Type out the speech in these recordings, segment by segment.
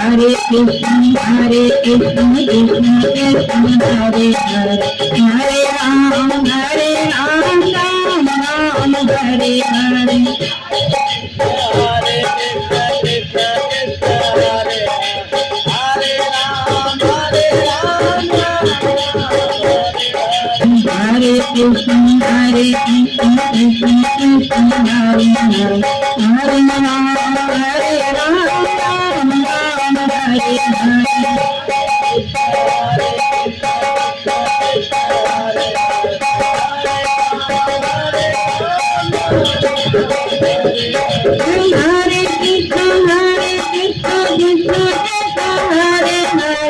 Hare Krishna, Hare Krishna, Krishna Krishna, Hare Hare, Hare Ram, Ram Ram, Hare Hare. Hare Krishna, Hare Krishna, Krishna Krishna, Hare Hare, Hare Ram, Ram Ram, Hare Hare. Hare Krishna, Hare Krishna, Krishna Krishna, Hare Hare,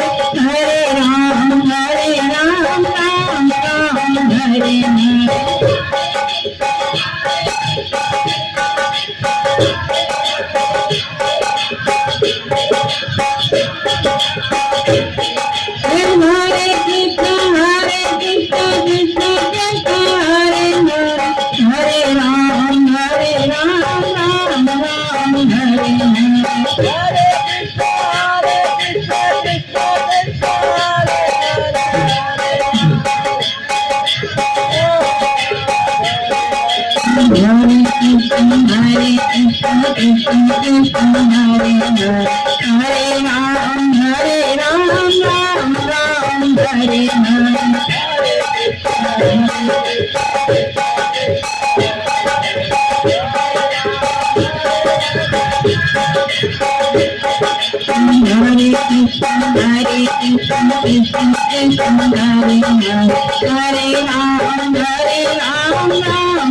Hare Ram, Ram Ram, Hare Hare. Hare Krishna, Hare Krishna, Krishna Krishna, Hare Hare, Hare Ram, Ram Ram, Hare Hare. Hare Krishna, Hare Krishna, Krishna Krishna, Hare Hare, Hare Ram, Ram Ram, Hare Hare Krishna, Hare Krishna, Krishna Krishna, Hare Hare, Hare Ram, Ram Hare Krishna, Hare Krishna, Krishna Krishna, Hare Hare, Hare Ram, Hare Ram, Ram Hare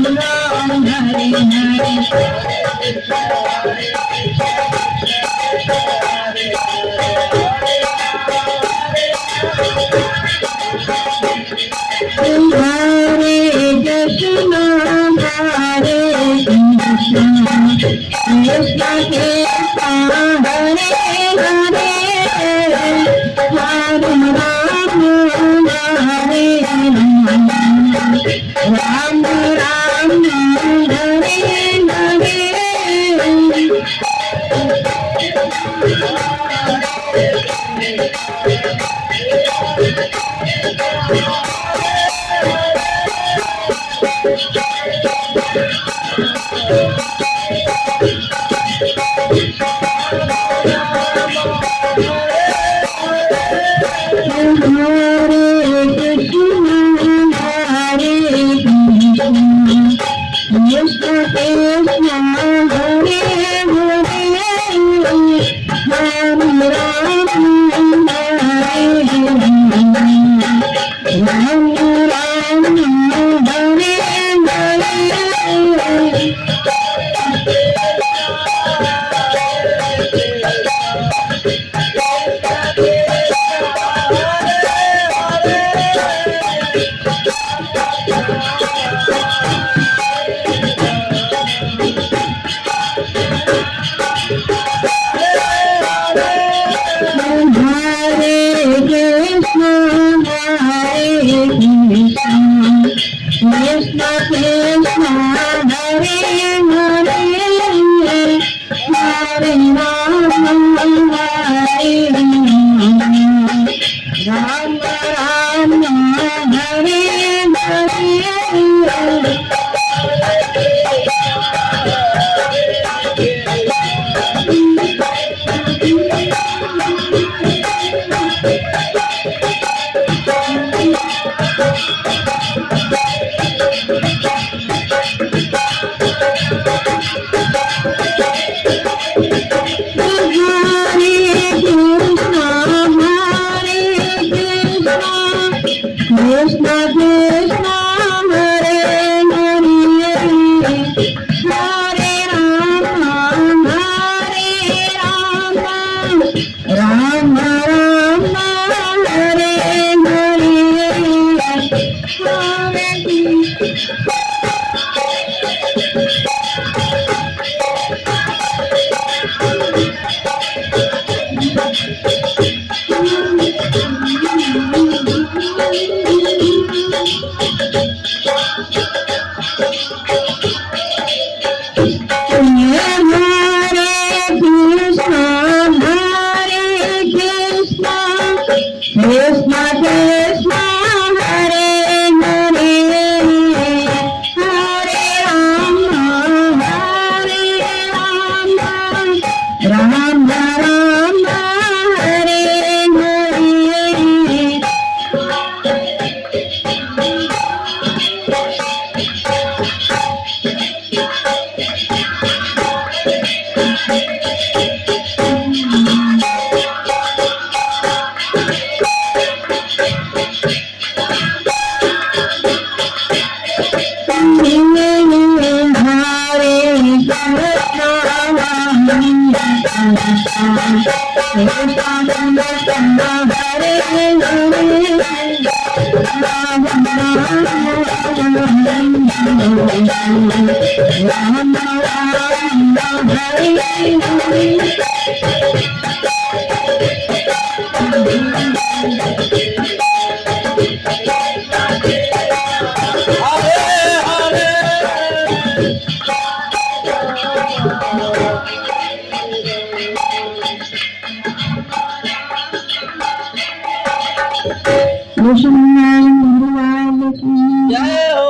जय हो।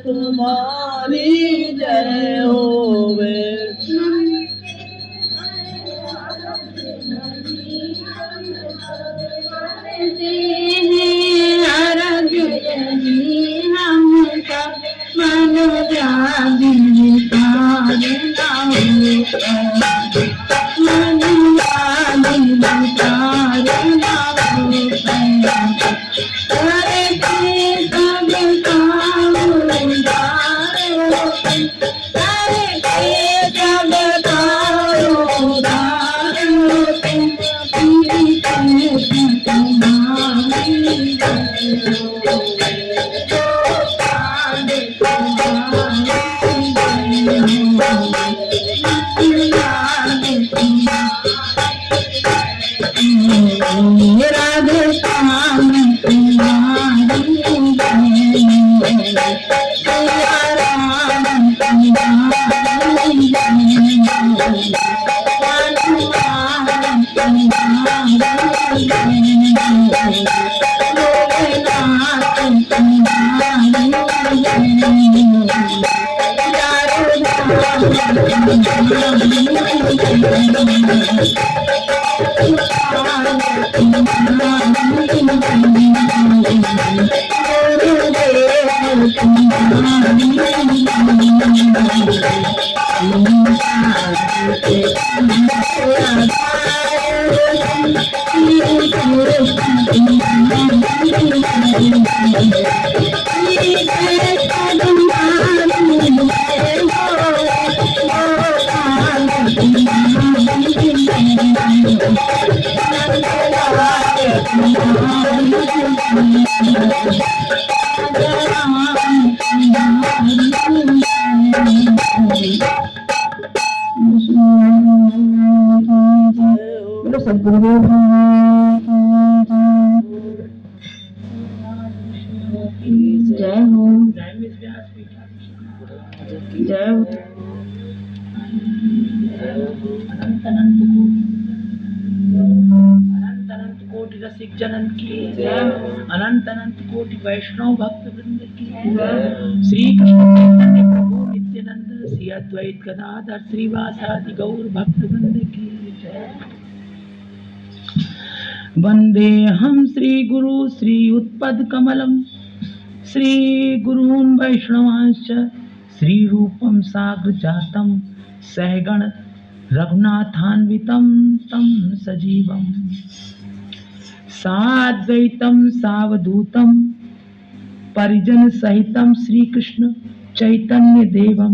तुम्हारी जय होवे। बोलो सद्गुरुदेव जय हो। जय हो। अनंत अनंत कोटि रसिक जनन की जय। अनंत अनंत कोटि वैष्णव भक्त वृंद की जय। श्री कृष्ण चैतन्य प्रभु नित्यानंद श्री अद्वैत गदाधर श्रीवासादि गौर भक्त वृंद की जय। वंदे हम श्री गुरु श्री उत्पद कमलम श्री गुरून् वैष्णवांश्च श्री रूपम साग्र जातम सहगण रघुनाथान्वितं तं सजीवं साद्वैतं सावधूतं परिजन सहितं श्री कृष्ण चैतन्य देवं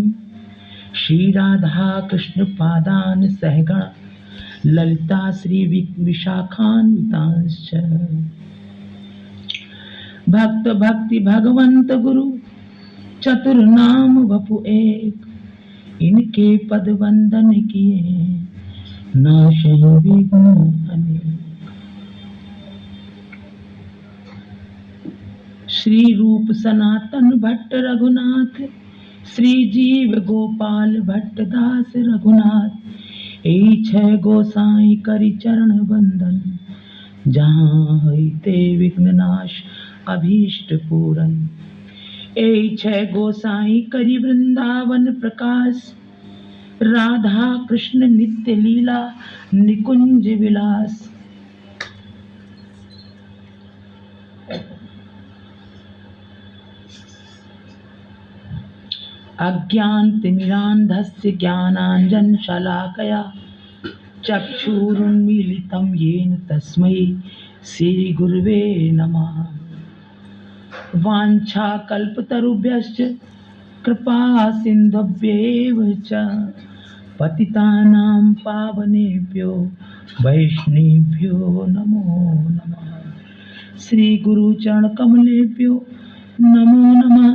श्री राधा कृष्ण पादान सहगण ललिता श्री विशाखान्वितांश्च भक्त भक्ति भगवंत गुरु चतुर्नाम वपु एक इनके पद वंदन किए नाशय विघ्न अनेक। श्री रूप सनातन भट्ट रघुनाथ श्री जीव गोपाल भट्ट दास रघुनाथ ए छह गोसाई करि चरण वंदन जहाँ हईते विघ्न नाश अभीष्ट पूरन ए छह गोसाई करि वृंदावन प्रकाश राधा कृष्ण नित्य लीला निकुंज विलास। अज्ञानतिमिरान्धस्य ज्ञानाञ्जन शलाकया चक्षुरुन्मीलितं येन तस्मै श्री गुरुवे नमः। वाञ्छाकल्पतरुभ्यश्च कृपा सिन्धुभ्येव च पतितानां पावनेभ्यो वैष्णवेभ्यो नमो नमः। श्री गुरु चरण कमलेभ्यो नमो नमः।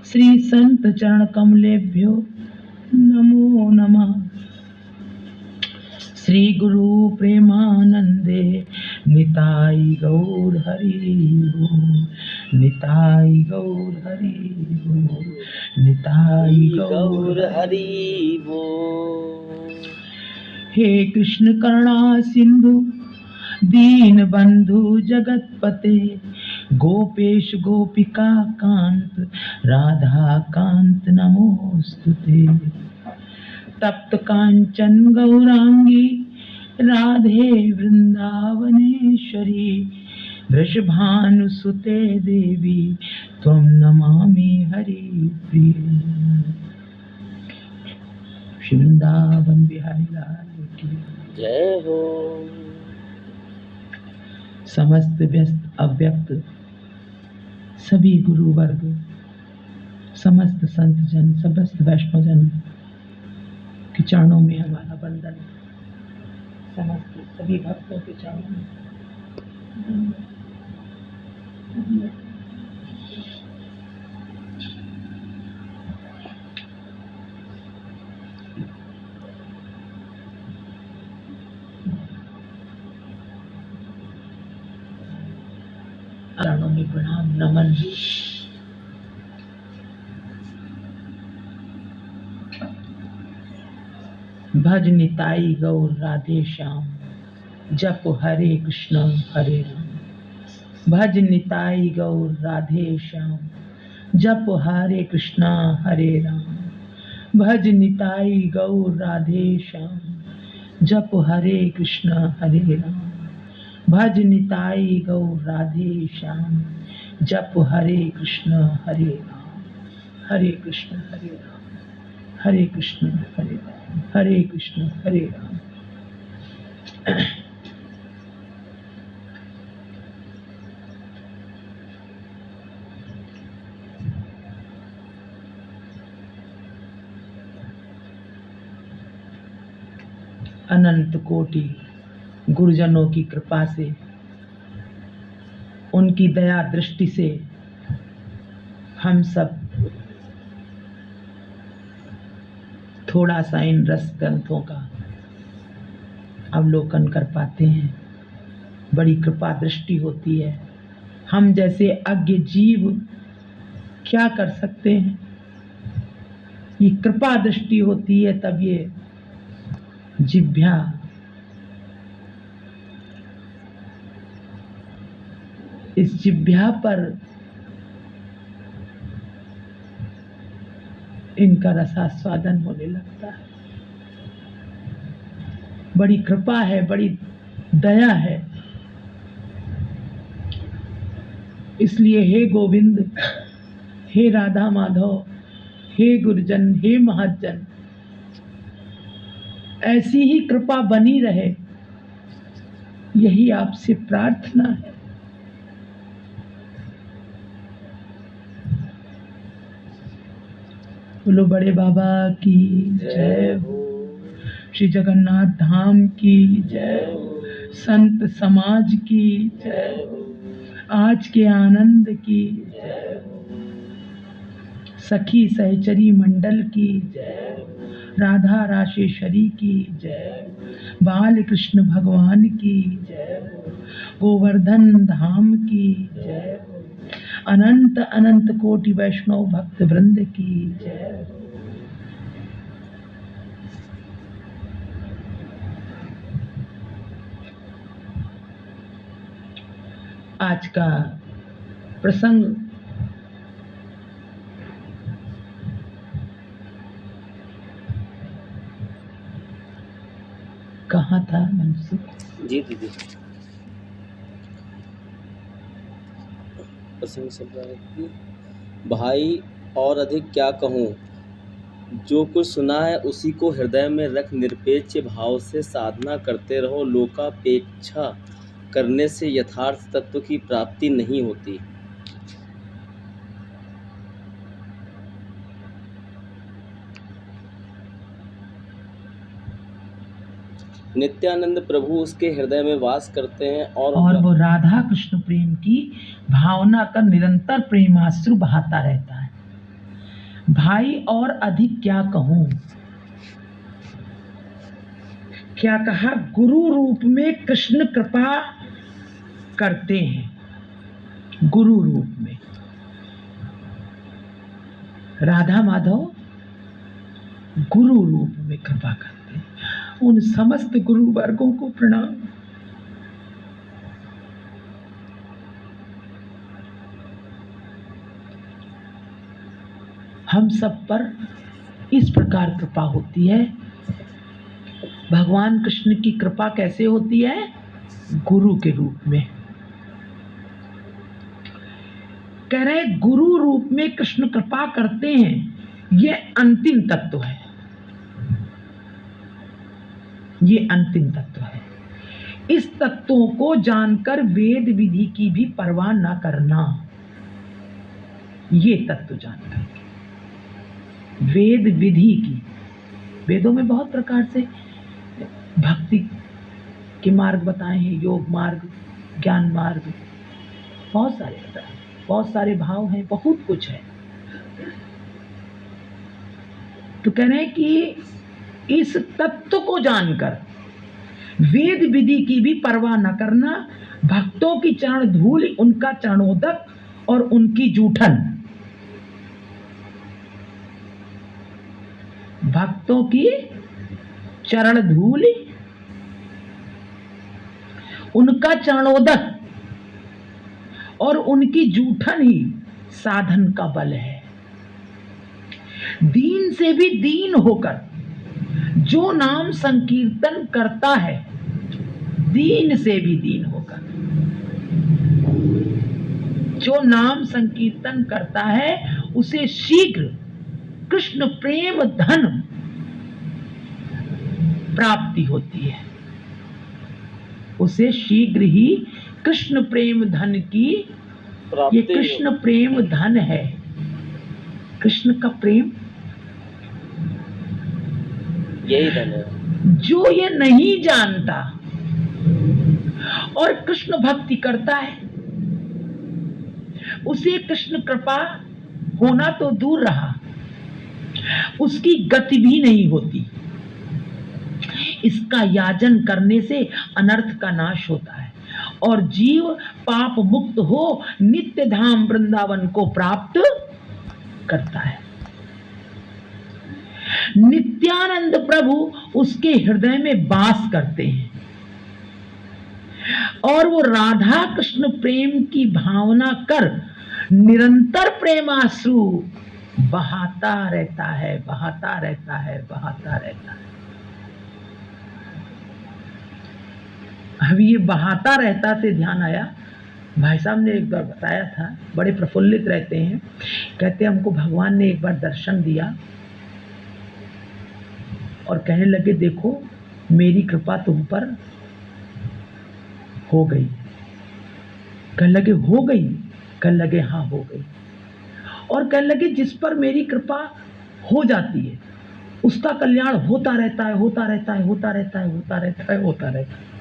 श्री संत चरण कमलेभ्यो नमो नमः। श्री गुरु प्रेमानंदे निताई गौर हरि बोल। निताई गौर हरि बोल। निताई गौर हरि बोल। हे कृष्ण करुणा सिंधु दीन बंधु जगतपते गोपेश गोपिका कांत राधा कांत नमोस्तुते। तप्त कांचन गौरांगी राधे वृंदावनेश्वरी वृषभानुसुते देवी त्वं नमामि हरि प्रिय। श्री वृंदावन बिहारी लाल की जय हो। समस्त व्यस्त अव्यक्त सभी गुरु वर्ग समस्त संत जन समस्त वैष्णव जन के चरणों में हमारा वंदन। समस्त सभी भक्तों के चरणों में चरणों में प्रणाम नमन। भज निताई गौर राधे श्याम जप हरे कृष्ण हरे राम। भज निताई गौर राधे श्याम जप हरे कृष्ण हरे राम। भज निताई गौर राधे श्याम जप हरे कृष्ण हरे राम। भज निताई गौर राधे श्याम जप हरे कृष्ण हरे राम। हरे कृष्ण हरे राम हरे कृष्ण हरे राम हरे कृष्ण हरे राम। अनंत कोटि गुरुजनों की कृपा से उनकी दया दृष्टि से हम सब थोड़ा सा इन रस ग्रंथों का अवलोकन कर पाते हैं, बड़ी कृपा दृष्टि होती है। हम जैसे अज्ञ जीव क्या कर सकते हैं? ये कृपा दृष्टि होती है, तब ये जिह्वा इस जिह्वा पर इनका रसास्वादन होने लगता है। बड़ी कृपा है, बड़ी दया है। इसलिए हे गोविंद, हे राधा माधव, हे गुरुजन, हे महज्जन, ऐसी ही कृपा बनी रहे, यही आपसे प्रार्थना है। बोलो बड़े बाबा की जय हो, श्री जगन्नाथ धाम की जय हो, संत समाज की जय हो, आज के आनंद की जय हो, सखी सहचरी मंडल की जय हो, राधा राशेश्वरी की जय हो, बाल कृष्ण भगवान की जय हो, गोवर्धन धाम की जय हो, अनंत अनंत कोटि वैष्णव भक्त वृंद की जय हो। आज का प्रसंग कहाँ था मनसुख जी दीदी? प्रसंग चल रहा है कि भाई और अधिक क्या कहूँ, जो कुछ सुना है उसी को हृदय में रख निरपेक्ष भाव से साधना करते रहो। लोकापेक्षा करने से यथार्थ तत्व की प्राप्ति नहीं होती। नित्यानंद प्रभु उसके हृदय में वास करते हैं और वो राधा कृष्ण प्रेम की भावना का निरंतर प्रेमाश्रु बहाता रहता है। भाई और अधिक क्या कहूं, क्या कहा? गुरु रूप में कृष्ण कृपा करते हैं। गुरु रूप में राधा माधव गुरु रूप में कृपा करते हैं। उन समस्त गुरु वर्गों को प्रणाम। हम सब पर इस प्रकार कृपा होती है। भगवान कृष्ण की कृपा कैसे होती है? गुरु के रूप में। कह रहे गुरु रूप में कृष्ण कृपा करते हैं। ये अंतिम तत्व है, ये अंतिम तत्व है। इस तत्वों को जानकर वेद विधि की भी परवाह न करना, ये तत्व जानकर वेद विधि की। वेदों में बहुत प्रकार से भक्ति के मार्ग बताए हैं, योग मार्ग, ज्ञान मार्ग, बहुत सारे बताए, बहुत सारे भाव हैं, बहुत कुछ है। तो कह रहे हैं कि इस तत्व को जानकर वेद विधि की भी परवाह न करना, भक्तों की चरण धूल, उनका चरणोदक और उनकी जूठन। भक्तों की चरण धूल, उनका चरणोदक और उनकी जूठन ही साधन का बल है। दीन से भी दीन होकर जो नाम संकीर्तन करता है, दीन से भी दीन होकर जो नाम संकीर्तन करता है, उसे शीघ्र कृष्ण प्रेम धन प्राप्ति होती है। उसे शीघ्र ही कृष्ण प्रेम धन की, ये कृष्ण प्रेम धन है। कृष्ण का प्रेम यही धन है। जो ये नहीं जानता और कृष्ण भक्ति करता है, उसे कृष्ण कृपा होना तो दूर रहा, उसकी गति भी नहीं होती। इसका याजन करने से अनर्थ का नाश होता है और जीव पाप मुक्त हो नित्य धाम वृंदावन को प्राप्त करता है। नित्यानंद प्रभु उसके हृदय में वास करते हैं और वो राधा कृष्ण प्रेम की भावना कर निरंतर प्रेमाश्रु बहाता रहता है, बहाता रहता है, बहाता रहता है। अभी ये बहाता रहता से ध्यान आया, भाई साहब ने एक बार बताया था, बड़े प्रफुल्लित रहते हैं, कहते हमको भगवान ने एक बार दर्शन दिया और कहने लगे देखो मेरी कृपा तुम पर हो गई। कहने लगे हो गई? कहने लगे हाँ हो गई। और कहने लगे जिस पर मेरी कृपा हो जाती है उसका कल्याण होता रहता है, होता रहता है, होता रहता है, होता रहता है, होता रहता है।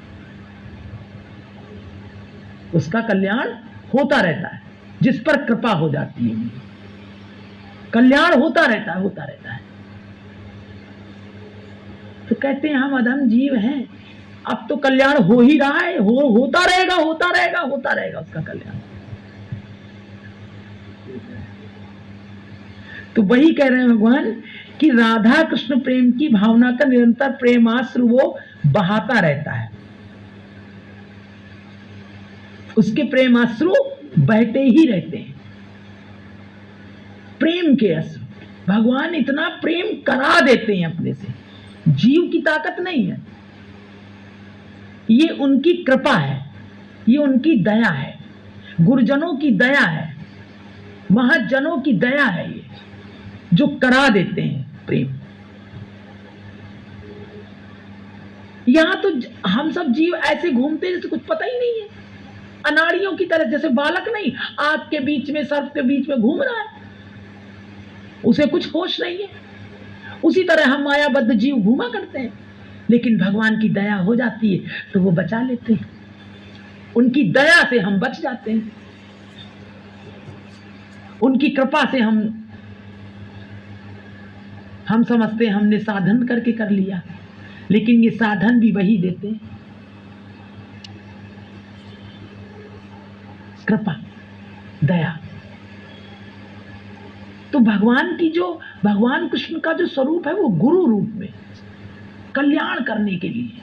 उसका कल्याण होता रहता है जिस पर कृपा हो जाती है, कल्याण होता रहता है, होता रहता है। तो कहते हैं हम अधम जीव हैं, अब तो कल्याण हो ही रहा है, होता रहेगा, होता रहेगा, होता रहेगा उसका कल्याण। तो वही कह रहे हैं भगवान कि राधा कृष्ण प्रेम की भावना का निरंतर प्रेमाश्रु वो बहाता रहता है, उसके प्रेमाश्रु बहते ही रहते हैं। प्रेम के अश्रु भगवान इतना प्रेम करा देते हैं अपने से, जीव की ताकत नहीं है, ये उनकी कृपा है, ये उनकी दया है, गुरुजनों की दया है, महजनों की दया है, ये जो करा देते हैं प्रेम। यहां तो हम सब जीव ऐसे घूमते हैं जैसे कुछ पता ही नहीं है, अनाड़ियों की तरह, जैसे बालक नहीं आग के बीच में सर्प के बीच में घूम रहा है, उसे कुछ होश नहीं है, उसी तरह हम मायाबद्ध जीव घूमा करते हैं। लेकिन भगवान की दया हो जाती है तो वो बचा लेते हैं, उनकी दया से हम बच जाते हैं, उनकी कृपा से हम समझते हैं हमने साधन करके कर लिया, लेकिन ये साधन भी वही देते हैं, कृपा, दया। तो भगवान कृष्ण का जो स्वरूप है वो गुरु रूप में कल्याण करने के लिए,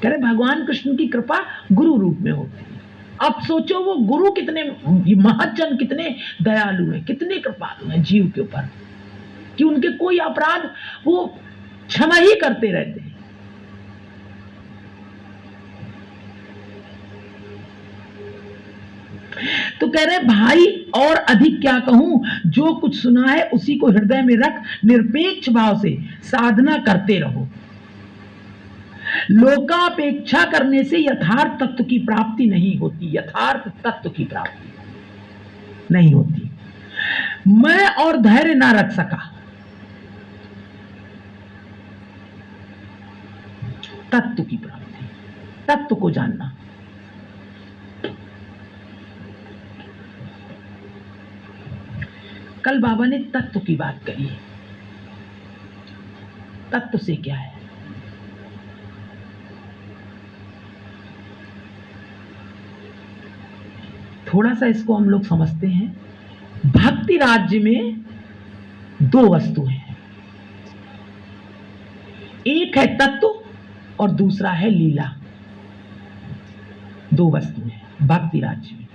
कह रहे भगवान कृष्ण की कृपा गुरु रूप में होती है। अब सोचो वो गुरु कितने महज्जन, कितने दयालु हैं, कितने कृपालु हैं जीव के ऊपर, कि उनके कोई अपराध वो क्षमा ही करते रहते हैं। तो कह रहे भाई और अधिक क्या कहूं, जो कुछ सुना है उसी को हृदय में रख निरपेक्ष भाव से साधना करते रहो। लोकापेक्षा करने से यथार्थ तत्व की प्राप्ति नहीं होती, यथार्थ तत्व की प्राप्ति नहीं होती। मैं और धैर्य ना रख सका, तत्व की प्राप्ति, तत्व को जानना। कल बाबा ने तत्व की बात करी है, तत्व से क्या है। थोड़ा सा इसको हम लोग समझते हैं। भक्ति राज्य में दो वस्तु हैं, एक है तत्व और दूसरा है लीला। दो वस्तु हैं भक्ति राज्य में,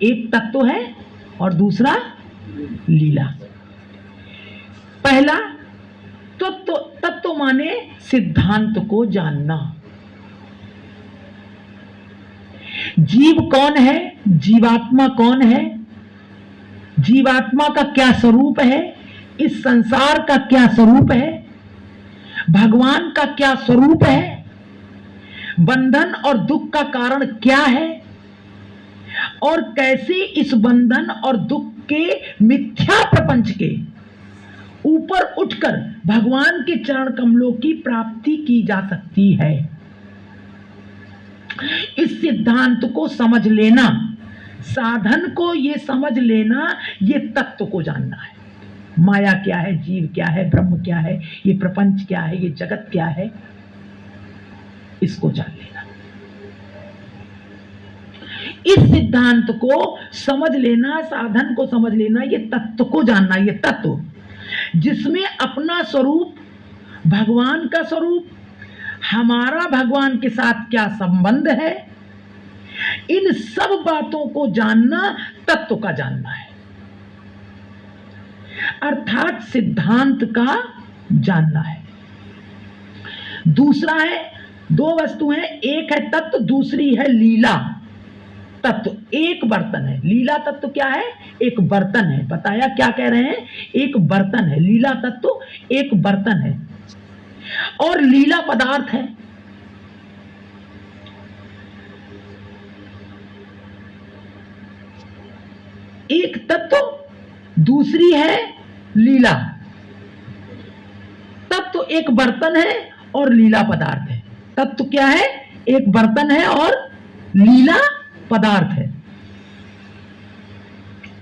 एक तत्व है और दूसरा लीला। पहला तत्व माने सिद्धांत को जानना, जीव कौन है, जीवात्मा कौन है, जीवात्मा का क्या स्वरूप है, इस संसार का क्या स्वरूप है, भगवान का क्या स्वरूप है, बंधन और दुख का कारण क्या है, और कैसे इस बंधन और दुख के मिथ्या प्रपंच के ऊपर उठकर भगवान के चरण कमलों की प्राप्ति की जा सकती है। इस सिद्धांत को समझ लेना, साधन को ये समझ लेना, ये तत्व को जानना है। माया क्या है, जीव क्या है, ब्रह्म क्या है, ये प्रपंच क्या है, ये जगत क्या है, इसको जान लेना। इस सिद्धांत को समझ लेना, साधन को समझ लेना, ये तत्व को जानना, ये तत्व जिसमें अपना स्वरूप, भगवान का स्वरूप, हमारा भगवान के साथ क्या संबंध है, इन सब बातों को जानना तत्व का जानना है, अर्थात सिद्धांत का जानना है। दूसरा है, दो वस्तु हैं, एक है तत्व, दूसरी है लीला। तत्व एक बर्तन है, लीला तत्व क्या है, एक बर्तन है। बताया क्या कह रहे हैं, एक बर्तन है। लीला तत्व एक बर्तन है और लीला पदार्थ है। एक तत्व, दूसरी है लीला। तत्व एक बर्तन है और लीला पदार्थ है। तत्व क्या है, एक बर्तन है और लीला पदार्थ है,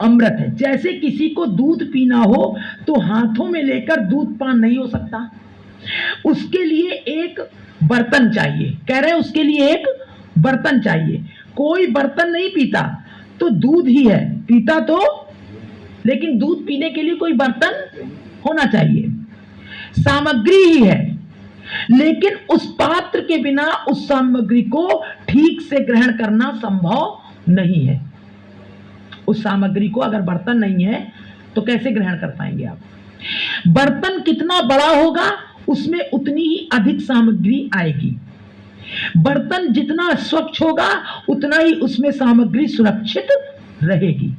अमृत है। जैसे किसी को दूध पीना हो तो हाथों में लेकर दूध पान नहीं हो सकता, उसके लिए एक बर्तन चाहिए। कह रहे हैं उसके लिए एक बर्तन चाहिए। कोई बर्तन नहीं पीता तो दूध ही है, पीता तो, लेकिन दूध पीने के लिए कोई बर्तन होना चाहिए, सामग्री ही है। लेकिन उस पात्र के बिना उस सामग्री को ठीक से ग्रहण करना संभव नहीं है। उस सामग्री को अगर बर्तन नहीं है तो कैसे ग्रहण कर पाएंगे आप? बर्तन कितना बड़ा होगा उसमें उतनी ही अधिक सामग्री आएगी। बर्तन जितना स्वच्छ होगा उतना ही उसमें सामग्री सुरक्षित रहेगी।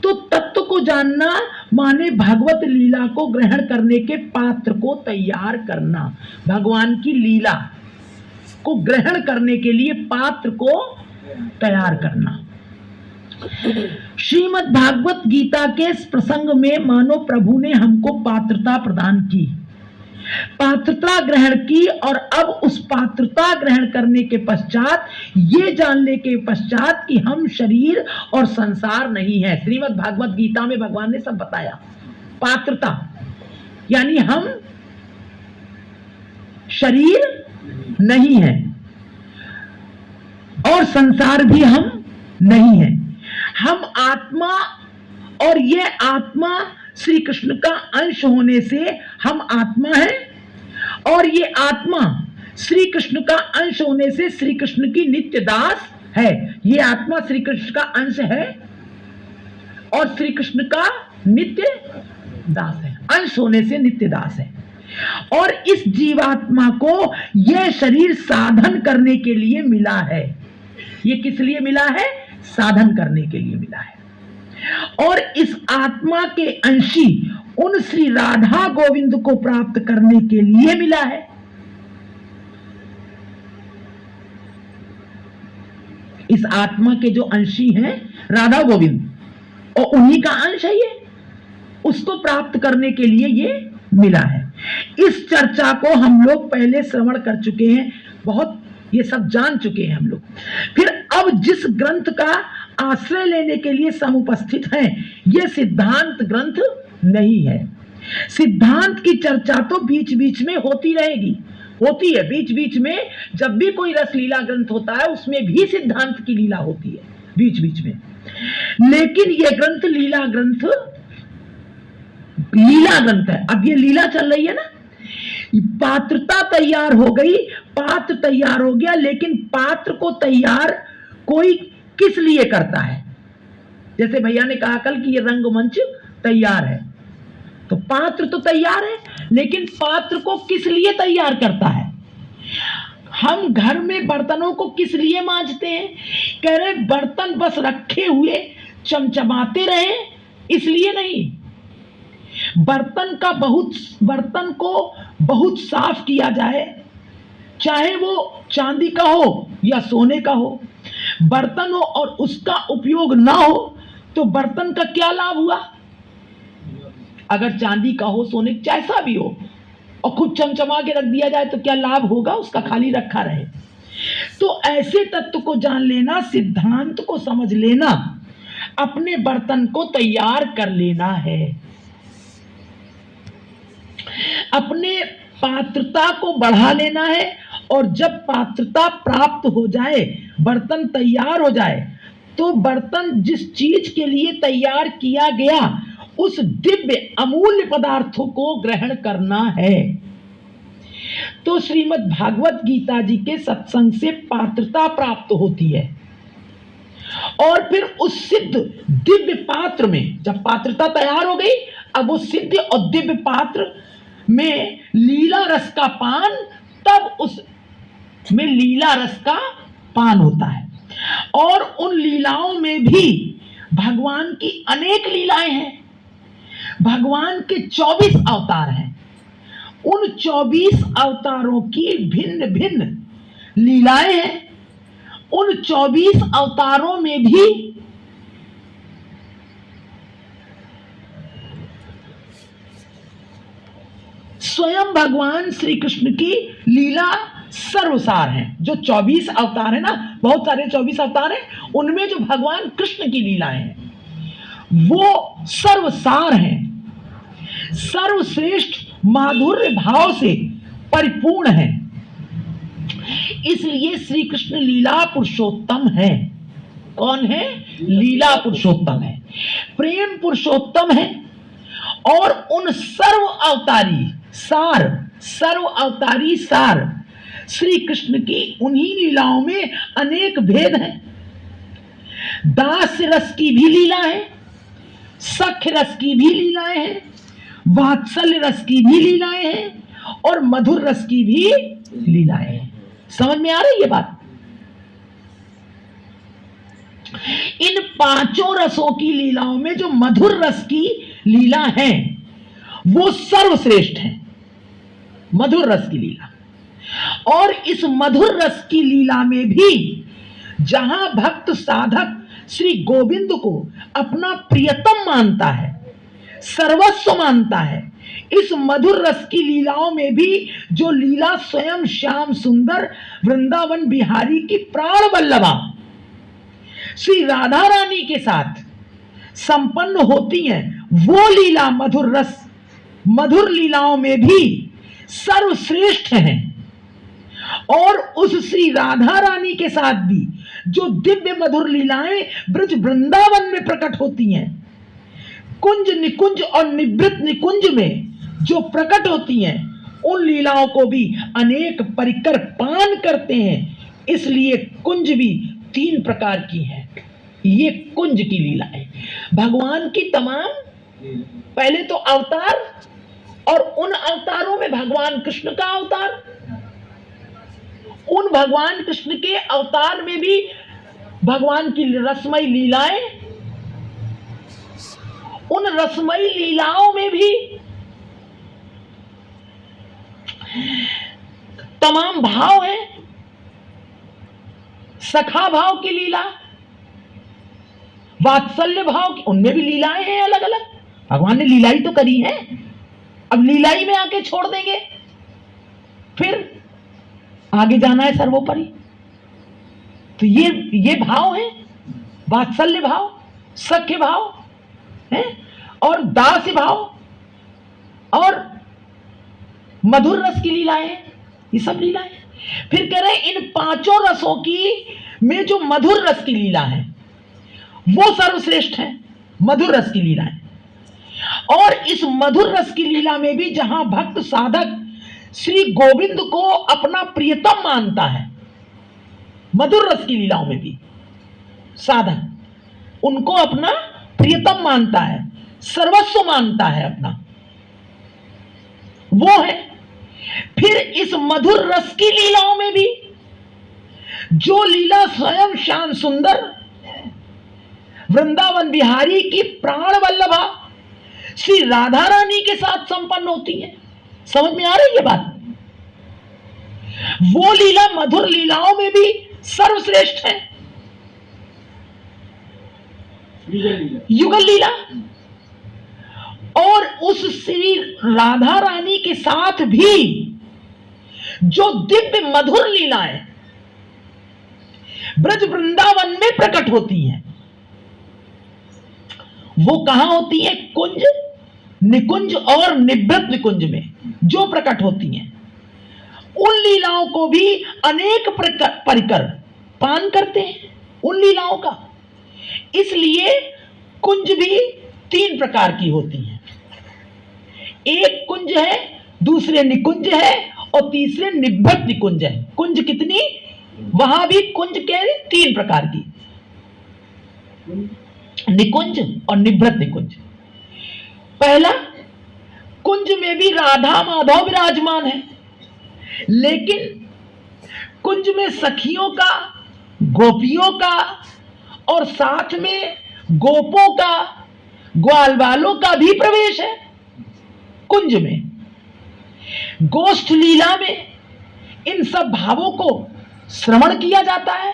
तो तत्व को जानना माने भगवत लीला को ग्रहण करने के पात्र को तैयार करना, भगवान की लीला को ग्रहण करने के लिए पात्र को तैयार करना। श्रीमद् भागवत गीता के इस प्रसंग में मानो प्रभु ने हमको पात्रता प्रदान की, पात्रता ग्रहण की, और अब उस पात्रता ग्रहण करने के पश्चात, ये जानने के पश्चात कि हम शरीर और संसार नहीं है। श्रीमद् भागवत गीता में भगवान ने सब बताया। पात्रता यानी हम शरीर नहीं है और संसार भी हम नहीं है। हम आत्मा, और ये आत्मा श्री कृष्ण का अंश होने से हम आत्मा है, और ये आत्मा श्री कृष्ण का अंश होने से श्री कृष्ण की नित्य दास है। ये आत्मा श्री कृष्ण का अंश है और श्री कृष्ण का नित्य दास है, अंश होने से नित्य दास है। और इस जीवात्मा को यह शरीर साधन करने के लिए मिला है। ये किस लिए मिला है? साधन करने के लिए मिला है। और इस आत्मा के अंशी उन श्री राधा गोविंद को प्राप्त करने के लिए मिला है। इस आत्मा के जो अंशी हैं राधा गोविंद, और उन्हीं का अंश है ये, उसको प्राप्त करने के लिए ये मिला है। इस चर्चा को हम लोग पहले श्रवण कर चुके हैं, बहुत ये सब जान चुके हैं हम लोग। फिर अब जिस ग्रंथ का आश्रय लेने के लिए समुपस्थित हैं, ये सिद्धांत ग्रंथ नहीं है। सिद्धांत की चर्चा तो बीच बीच में होती रहेगी, होती है बीच बीच में। जब भी कोई रसलीला ग्रंथ होता है उसमें भी सिद्धांत की लीला होती है बीच बीच में। लेकिन ये ग्रंथ लीला ग्रंथ है। अब ये लीला चल रही है ना, पात्रता तैयार हो गई, पात्र तैयार हो गया, लेकिन पात्र को तैयार कोई किस लिए करता है? जैसे भैया ने कहा कल कि ये रंगमंच तैयार है, तो पात्र तो तैयार है, लेकिन पात्र को किस लिए तैयार करता है? हम घर में बर्तनों को किस लिए मांजते हैं? कह रहे बर्तन बस रखे हुए चमचमाते रहे इसलिए नहीं। बर्तन को बहुत साफ किया जाए, चाहे वो चांदी का हो या सोने का हो। बर्तन हो और उसका उपयोग ना हो तो बर्तन का क्या लाभ हुआ? अगर चांदी का हो, सोने जैसा भी हो, और खुद चमचमा के रख दिया जाए तो क्या लाभ होगा? उसका खाली रखा रहे। तो ऐसे तत्व को जान लेना, सिद्धांत को समझ लेना, अपने बर्तन को तैयार कर लेना है। अपने पात्रता को बढ़ा लेना है, और जब पात्रता प्राप्त हो जाए, बर्तन तैयार हो जाए, तो बर्तन जिस चीज के लिए तैयार किया गया उस दिव्य अमूल्य पदार्थों को ग्रहण करना है। तो श्रीमद् भागवत गीता जी के सत्संग से पात्रता प्राप्त होती है, और फिर उस सिद्ध दिव्य पात्र में जब पात्रता तैयार हो गई, अब वो सिद्ध और दिव्य पात्र में लीला रस का पान, तब उस में लीला रस का पान होता है। और उन लीलाओं में भी भगवान की अनेक लीलाएं हैं। भगवान के 24 अवतार हैं। उन 24 अवतारों की भिन्न भिन्न लीलाएं हैं। उन 24 अवतारों में भी स्वयं भगवान श्री कृष्ण की लीला सर्वसार है। जो 24 अवतार है ना, बहुत सारे 24 अवतार हैं, उनमें जो भगवान कृष्ण की लीलाएं हैं वो सर्वसार हैं, सर्वश्रेष्ठ माधुर्य भाव से परिपूर्ण है। इसलिए श्री कृष्ण लीला पुरुषोत्तम है। कौन है? लीला पुरुषोत्तम है, प्रेम पुरुषोत्तम है। और उन सर्व अवतारी सार श्री कृष्ण की उन्हीं लीलाओं में अनेक भेद हैं। दास रस की भी लीला है, सख्य रस की भी लीलाएं हैं, वात्सल्य रस की भी लीलाएं हैं, और मधुर रस की भी लीलाएं हैं। समझ में आ रही है बात? इन पांचों रसों की लीलाओं में जो मधुर रस की लीला है वो सर्वश्रेष्ठ है, मधुर रस की लीला। और इस मधुर रस की लीला में भी जहां भक्त साधक श्री गोविंद को अपना प्रियतम मानता है, सर्वस्व मानता है, इस मधुर रस की लीलाओं में भी जो लीला स्वयं श्याम सुंदर वृंदावन बिहारी की प्राण वल्लभा श्री राधा रानी के साथ संपन्न होती हैं, वो लीला मधुर लीलाओं में भी सर्वश्रेष्ठ है। और उस श्री राधा रानी के साथ भी जो दिव्य मधुर लीलाएं ब्रज वृंदावन में प्रकट होती हैं, कुंज निकुंज और निवृत्त निकुंज में जो प्रकट होती हैं, उन लीलाओं को भी अनेक परिकर पान करते हैं। इसलिए कुंज भी 3 प्रकार की है। ये कुंज की लीला है। भगवान की तमाम पहले तो अवतार, और उन अवतारों में भगवान कृष्ण का अवतार, उन भगवान कृष्ण के अवतार में भी भगवान की रसमयी लीलाएं, उन रसमयी लीलाओं में भी तमाम भाव है। सखा भाव की लीला, वात्सल्य भाव की, उनमें भी लीलाएं हैं अलग अलग। भगवान ने लीलाई तो करी है, अब लीलाई में आके छोड़ देंगे, फिर आगे जाना है सर्वोपरि। तो ये भाव है, वात्सल्य भाव, सख्य भाव है, और दास्य भाव, और मधुर रस की लीलाएं, ये सब लीलाएं। फिर कह रहे इन 5 रसों की में जो मधुर रस की लीला है वो सर्वश्रेष्ठ है, मधुर रस की लीला है। और इस मधुर रस की लीला में भी जहां भक्त साधक श्री गोविंद को अपना प्रियतम मानता है, मधुर रस की लीलाओं में भी साधक उनको अपना प्रियतम मानता है, सर्वस्व मानता है अपना, वो है। फिर इस मधुर रस की लीलाओं में भी जो लीला स्वयं श्याम सुंदर वृंदावन बिहारी की प्राण वल्लभा श्री राधा रानी के साथ संपन्न होती है। समझ में आ रही है बात? वो लीला मधुर लीलाओं में भी सर्वश्रेष्ठ है, युगल लीला। और उस श्री राधा रानी के साथ भी जो दिव्य मधुर लीलाएं ब्रज वृंदावन में प्रकट होती हैं, वो कहां होती है? कुंज निकुंज और निवृत्त निकुंज में जो प्रकट होती हैं, उन लीलाओं को भी अनेक परिकर पान करते हैं उन लीलाओं का। इसलिए कुंज भी 3 प्रकार की होती हैं। एक कुंज है, दूसरे निकुंज है और तीसरे निवृत्त निकुंज है। कुंज कितनी? वहां भी कुंज के 3 प्रकार की, निकुंज और निवृत्त निकुंज। पहला, कुंज में भी राधा माधव विराजमान है, लेकिन कुंज में सखियों का, गोपियों का और साथ में गोपों का, ग्वाल वालों का भी प्रवेश है। कुंज में गोष्ठ लीला में इन सब भावों को श्रवण किया जाता है।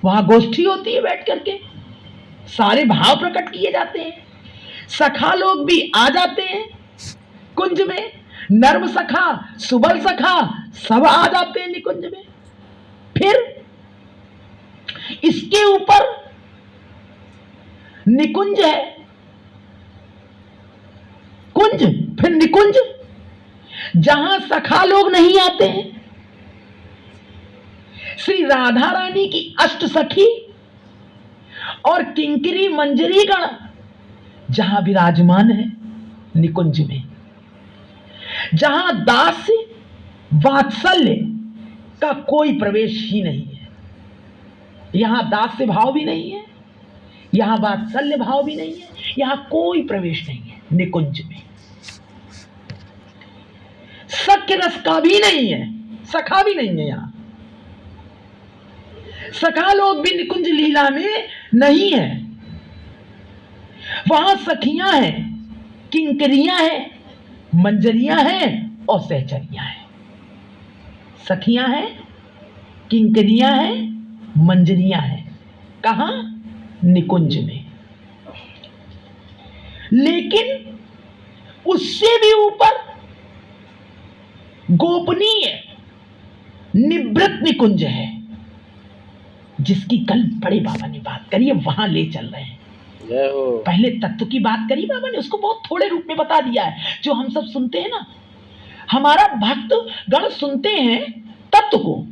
वहां गोष्ठी होती है, बैठ करके सारे भाव प्रकट किए जाते हैं। सखा लोग भी आ जाते हैं कुंज में, नर्म सखा, सुबल सखा सब आ जाते हैं निकुंज में। फिर इसके ऊपर निकुंज है, कुंज फिर निकुंज, जहां सखा लोग नहीं आते हैं। श्री राधा रानी की अष्ट सखी और किंकरी मंजरी गण जहां विराजमान है निकुंज में, जहां दास्य वात्सल्य का कोई प्रवेश ही नहीं है। यहां दास्य भाव भी नहीं है, यहां वात्सल्य भाव भी नहीं है, यहां कोई प्रवेश नहीं है निकुंज में। सख्य रस का भी नहीं है, सखा भी नहीं है। यहां सखा लोग भी निकुंज लीला में नहीं है। वहां सखियां हैं, किंकरियां हैं, मंजरियां हैं और सहचरियां हैं। सखियां हैं, किंकरियां हैं, मंजरियां हैं। कहां? निकुंज में। लेकिन उससे भी ऊपर गोपनीय निवृत्त निकुंज है, जिसकी कल बड़े बाबा ने बात करी है, वहां ले चल रहे हैं। पहले तत्व की बात करी बाबा ने, उसको बहुत थोड़े रूप में बता दिया है, जो हम सब सुनते हैं ना। हमारा भक्त गण सुनते हैं तत्व को,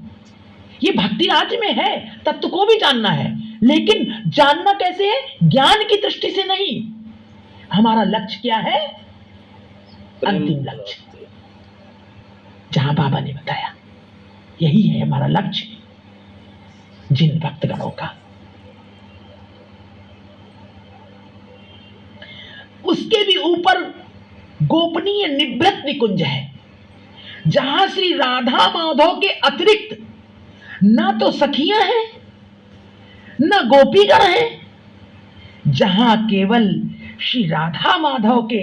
ये भक्ति राज्य में है, तत्व को भी जानना है, लेकिन जानना कैसे है? ज्ञान की दृष्टि से नहीं। हमारा लक्ष्य क्या है? अंतिम लक्ष्य, जहां बाबा ने बताया यही है हमारा लक्ष्य जिन भक्तगणों का। उसके भी ऊपर गोपनीय निवृत्त निकुंज है, जहां श्री राधा माधव के अतिरिक्त ना तो सखियां हैं ना गोपीगण हैं, जहां केवल श्री राधा माधव के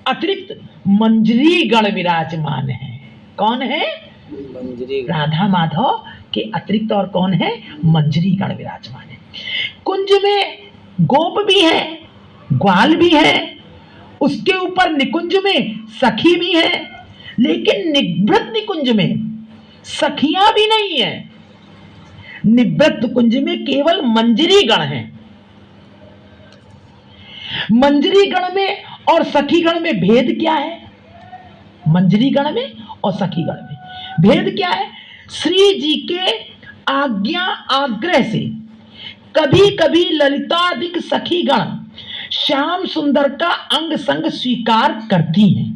अतिरिक्त मंजरी गण विराजमान है। कौन है? मंजरी। राधा माधव के अतिरिक्त और कौन है? मंजरी गण विराजमान है। कुंज में गोप भी है, ग्वाल भी है, उसके ऊपर निकुंज में सखी भी है, लेकिन निवृत्त निकुंज में सखियां भी नहीं है। निवृत्त कुंज में केवल मंजरी गण है। मंजरी गण में और सखी गण में भेद क्या है? मंजरी गण में और सखी गण में भेद क्या है? श्री जी के आज्ञा आग्रह से कभी कभी ललितादिक सखी गण श्याम सुंदर का अंग संग स्वीकार करती हैं।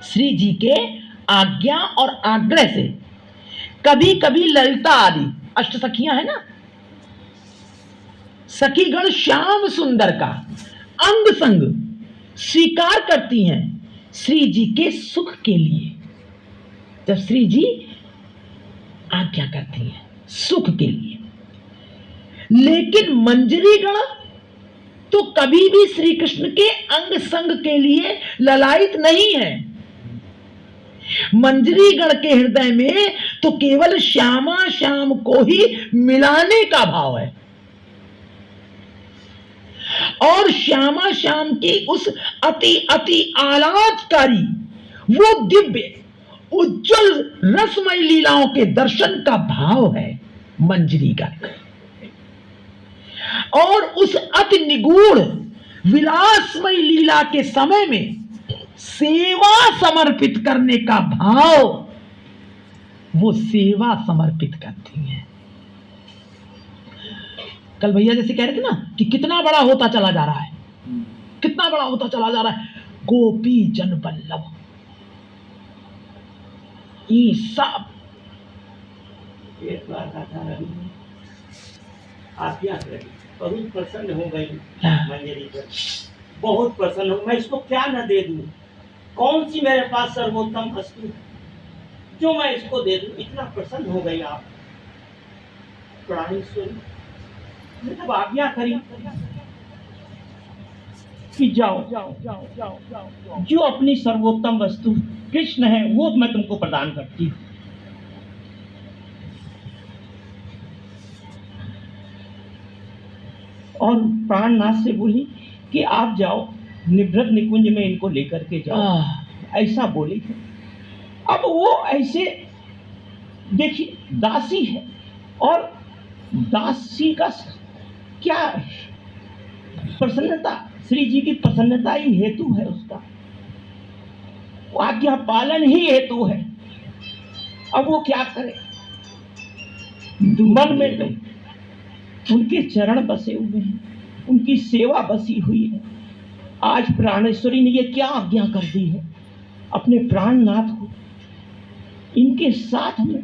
श्री जी के आज्ञा और आग्रह से कभी कभी ललिता आदि अष्ट सखियां है ना, सखी गण श्याम सुंदर का अंग संग स्वीकार करती हैं श्री जी के सुख के लिए। जब श्री जी आज्ञा करती हैं सुख के लिए, लेकिन मंजरी गण तो कभी भी श्री कृष्ण के अंग संग के लिए ललायित नहीं है। मंजरी गण के हृदय में तो केवल श्यामा श्याम को ही मिलाने का भाव है, और श्यामा श्याम की उस अति अति आह्लादकारी वो दिव्य उज्जवल रसमय लीलाओं के दर्शन का भाव है मंजरी गण। और उस अति निगूढ़ विलासमय लीला के समय में सेवा समर्पित करने का भाव, वो सेवा समर्पित करती हैं। कल भैया जैसे कह रहे थे ना कि कितना बड़ा होता चला जा रहा है, कितना बड़ा होता चला जा रहा है गोपी जन बल्लभ, ये सब एक बार राधा रानी आज्ञा करी, बहुत प्रसन्न हो गई हाँ। मंजरी पर, बहुत प्रसन्न हो। मैं इसको क्या न दे दूं, कौन सी मेरे पास सर्वोत्तम वस्तु जो मैं इसको दे दूं, इतना प्रसन्न हो गई आप प्राणेश्वरी। मैं तब आज्ञा करी कि जाओ जो अपनी सर्वोत्तम वस्तु कृष्ण है वो मैं तुमको प्रदान करती हूँ। और प्राणनाथ से बोली कि आप जाओ निभृत निकुंज में इनको लेकर के जाओ, ऐसा बोली है। अब वो ऐसे देखिए दासी है, और दासी का क्या प्रसन्नता, श्री जी की प्रसन्नता ही हेतु है, उसका आज्ञा पालन ही हेतु है। अब वो क्या करे, मन में तो उनके चरण बसे हुए हैं, उनकी सेवा बसी हुई है। आज प्राणेश्वरी ने ये क्या आज्ञा कर दी है अपने प्राणनाथ को, इनके साथ में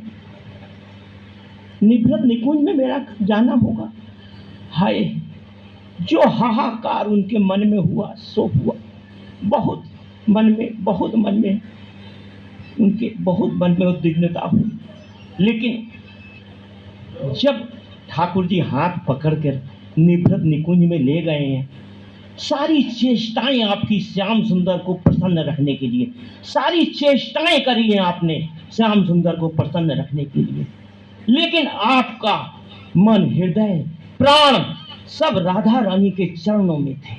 निभृत निकुंज में मेरा जाना होगा। हाय, जो हाहाकार उनके मन में हुआ सो हुआ, बहुत मन में उनके बहुत मन में उद्विग्नता हुई। लेकिन जब ठाकुर जी हाथ पकड़कर निभृत निकुंज में ले गए हैं, सारी चेष्टाएं आपकी श्याम सुंदर को प्रसन्न रखने के लिए, सारी चेष्टाएं करी हैं आपने श्याम सुंदर को प्रसन्न रखने के लिए, लेकिन आपका मन, हृदय, प्राण सब राधा रानी के चरणों में थे।